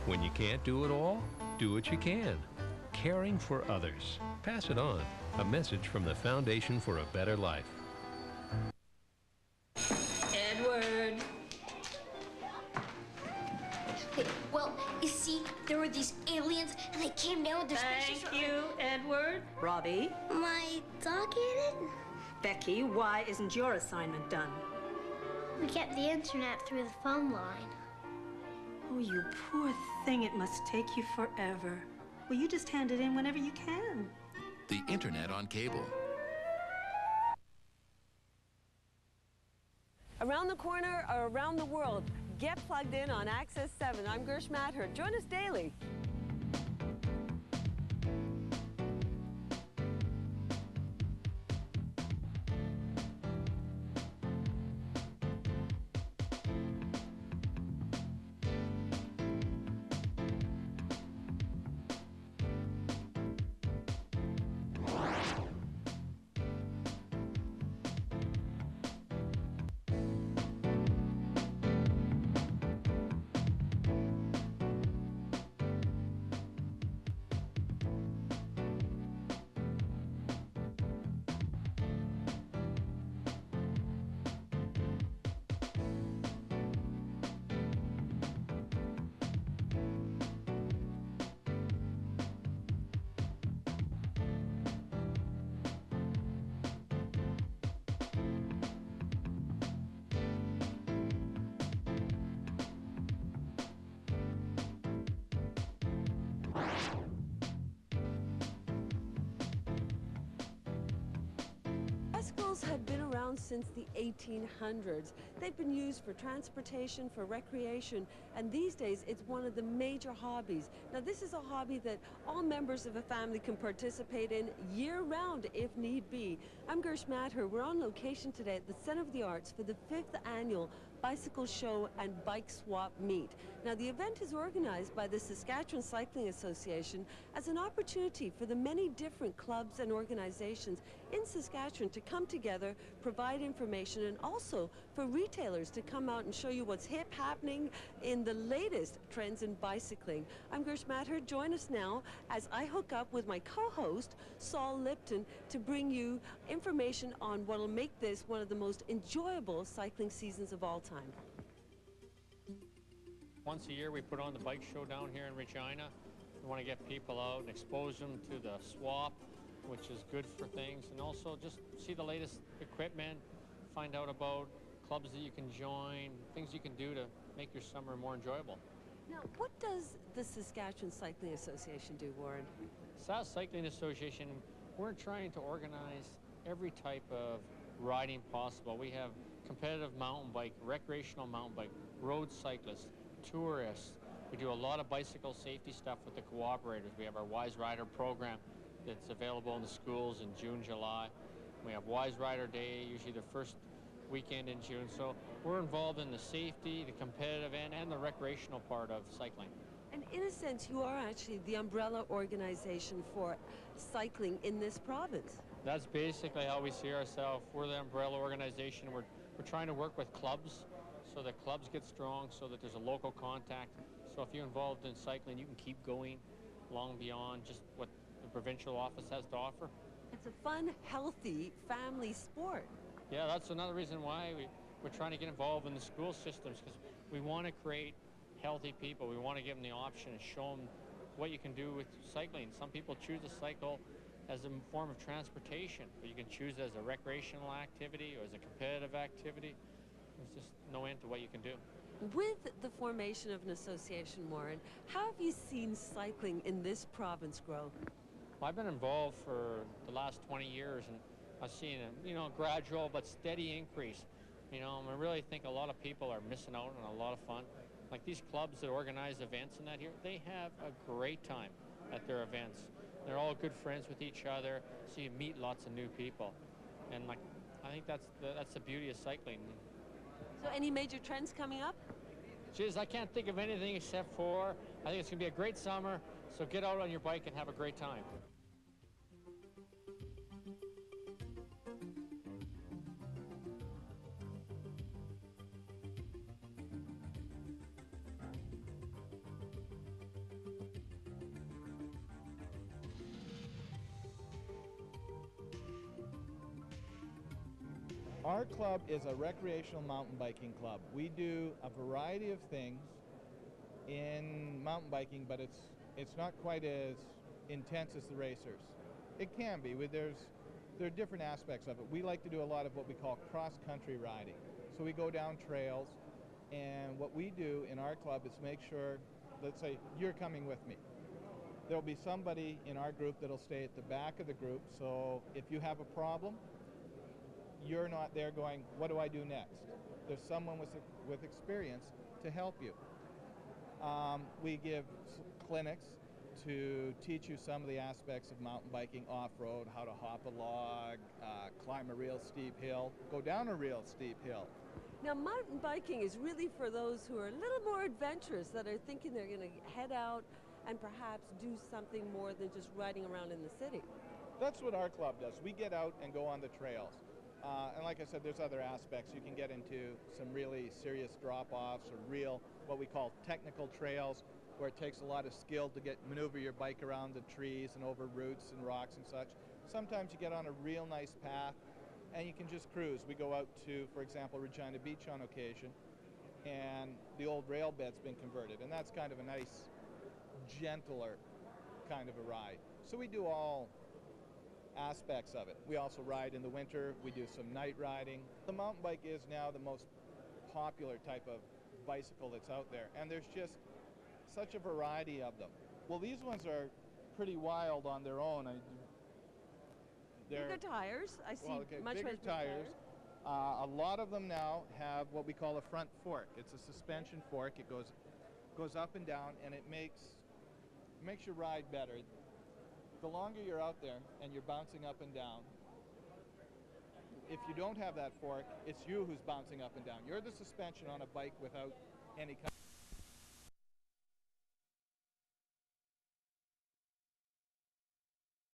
[SPEAKER 17] When you can't do it all, do what you can. Caring for others. Pass it on. A message from the Foundation for a Better Life.
[SPEAKER 18] Edward.
[SPEAKER 19] Okay, well, you see, there were these aliens, and they came down with their
[SPEAKER 18] Thank you, Edward.
[SPEAKER 20] Robbie?
[SPEAKER 19] My dog ate it?
[SPEAKER 20] Becky, why isn't your assignment done?
[SPEAKER 19] We get the internet through the phone line.
[SPEAKER 20] Oh, you poor thing. It must take you forever. Well, you just hand it in whenever you can.
[SPEAKER 21] The internet on cable.
[SPEAKER 22] Around the corner or around the world, get plugged in on Access 7. I'm Gersh Madher. Join us daily. Bicycles have been around since the 1800s. They've been used for transportation, for recreation, and these days it's one of the major hobbies. Now this is a hobby that all members of a family can participate in year-round if need be. I'm Gersh Madher. We're on location today at the Centre of the Arts for the 5th annual Bicycle Show and Bike Swap Meet. Now the event is organized by the Saskatchewan Cycling Association as an opportunity for the many different clubs and organizations in Saskatchewan to come together, provide information, and also for retailers to come out and show you what's hip happening in the latest trends in bicycling. I'm Gersh Madher. Join us now as I hook up with my co-host, Saul Lipton, to bring you information on what will make this one of the most enjoyable cycling seasons of all time.
[SPEAKER 23] Once a year we put on the bike show down here in Regina. We want to get people out and expose them to the swap, which is good for things, and also just see the latest equipment, find out about clubs that you can join, things you can do to make your summer more enjoyable.
[SPEAKER 22] Now, what does the Saskatchewan Cycling Association do, Warren?
[SPEAKER 23] Sask Cycling Association, we're trying to organize every type of riding possible. We have competitive mountain bike, recreational mountain bike, road cyclists, tourists. We do a lot of bicycle safety stuff with the cooperators. We have our Wise Rider program that's available in the schools in June, July. We have Wise Rider Day, usually the first weekend in June. So we're involved in the safety, the competitive end, and the recreational part of cycling.
[SPEAKER 22] And in a sense, you are actually the umbrella organization for cycling in this province.
[SPEAKER 23] That's basically how we see ourselves. We're the umbrella organization. We're trying to work with clubs so that clubs get strong, so that there's a local contact. So if you're involved in cycling, you can keep going long beyond just what the provincial office has to offer.
[SPEAKER 22] It's a fun, healthy family sport.
[SPEAKER 23] Yeah, that's another reason why we're trying to get involved in the school systems, because we want to create healthy people. We want to give them the option and show them what you can do with cycling. Some people choose to cycle as a form of transportation, but you can choose it as a recreational activity or as a competitive activity. There's just no end to what you can do.
[SPEAKER 22] With the formation of an association, Warren, how have you seen cycling in this province grow?
[SPEAKER 23] Well, I've been involved for the last 20 years, and I've seen a gradual but steady increase. And I really think a lot of people are missing out on a lot of fun. Like these clubs that organize events and that here, they have a great time at their events. They're all good friends with each other, so you meet lots of new people. And I think that's the beauty of cycling.
[SPEAKER 22] So any major trends coming up?
[SPEAKER 23] Geez, I can't think of anything except for, I think it's going to be a great summer, so get out on your bike and have a great time.
[SPEAKER 2] Our club is a recreational mountain biking club. We do a variety of things in mountain biking, but it's not quite as intense as the racers. It can be. There are different aspects of it. We like to do a lot of what we call cross-country riding. So we go down trails, and what we do in our club is make sure, let's say you're coming with me. There'll be somebody in our group that'll stay at the back of the group, so if you have a problem, you're not there going, what do I do next? There's someone with experience to help you. We give clinics to teach you some of the aspects of mountain biking off-road, how to hop a log, climb a real steep hill, go down a real steep hill.
[SPEAKER 22] Now, mountain biking is really for those who are a little more adventurous, that are thinking they're going to head out and perhaps do something more than just riding around in the city.
[SPEAKER 2] That's what our club does. We get out and go on the trails. And like I said, there's other aspects. You can get into some really serious drop-offs or real, what we call technical trails, where it takes a lot of skill to maneuver your bike around the trees and over roots and rocks and such. Sometimes you get on a real nice path and you can just cruise. We go out to, for example, Regina Beach on occasion, and the old rail bed's been converted, and that's kind of a nice, gentler kind of a ride. So we do all aspects of it. We also ride in the winter. We do some night riding. The mountain bike is now the most popular type of bicycle that's out there, and there's just such a variety of them. Well, these ones are pretty wild on their own.
[SPEAKER 22] Bigger tires. I see much
[SPEAKER 2] bigger tires. A lot of them now have what we call a front fork. It's a suspension fork. It goes up and down, and it makes your ride better. The longer you're out there and you're bouncing up and down, if you don't have that fork, it's you who's bouncing up and down. You're the suspension on a bike without any kind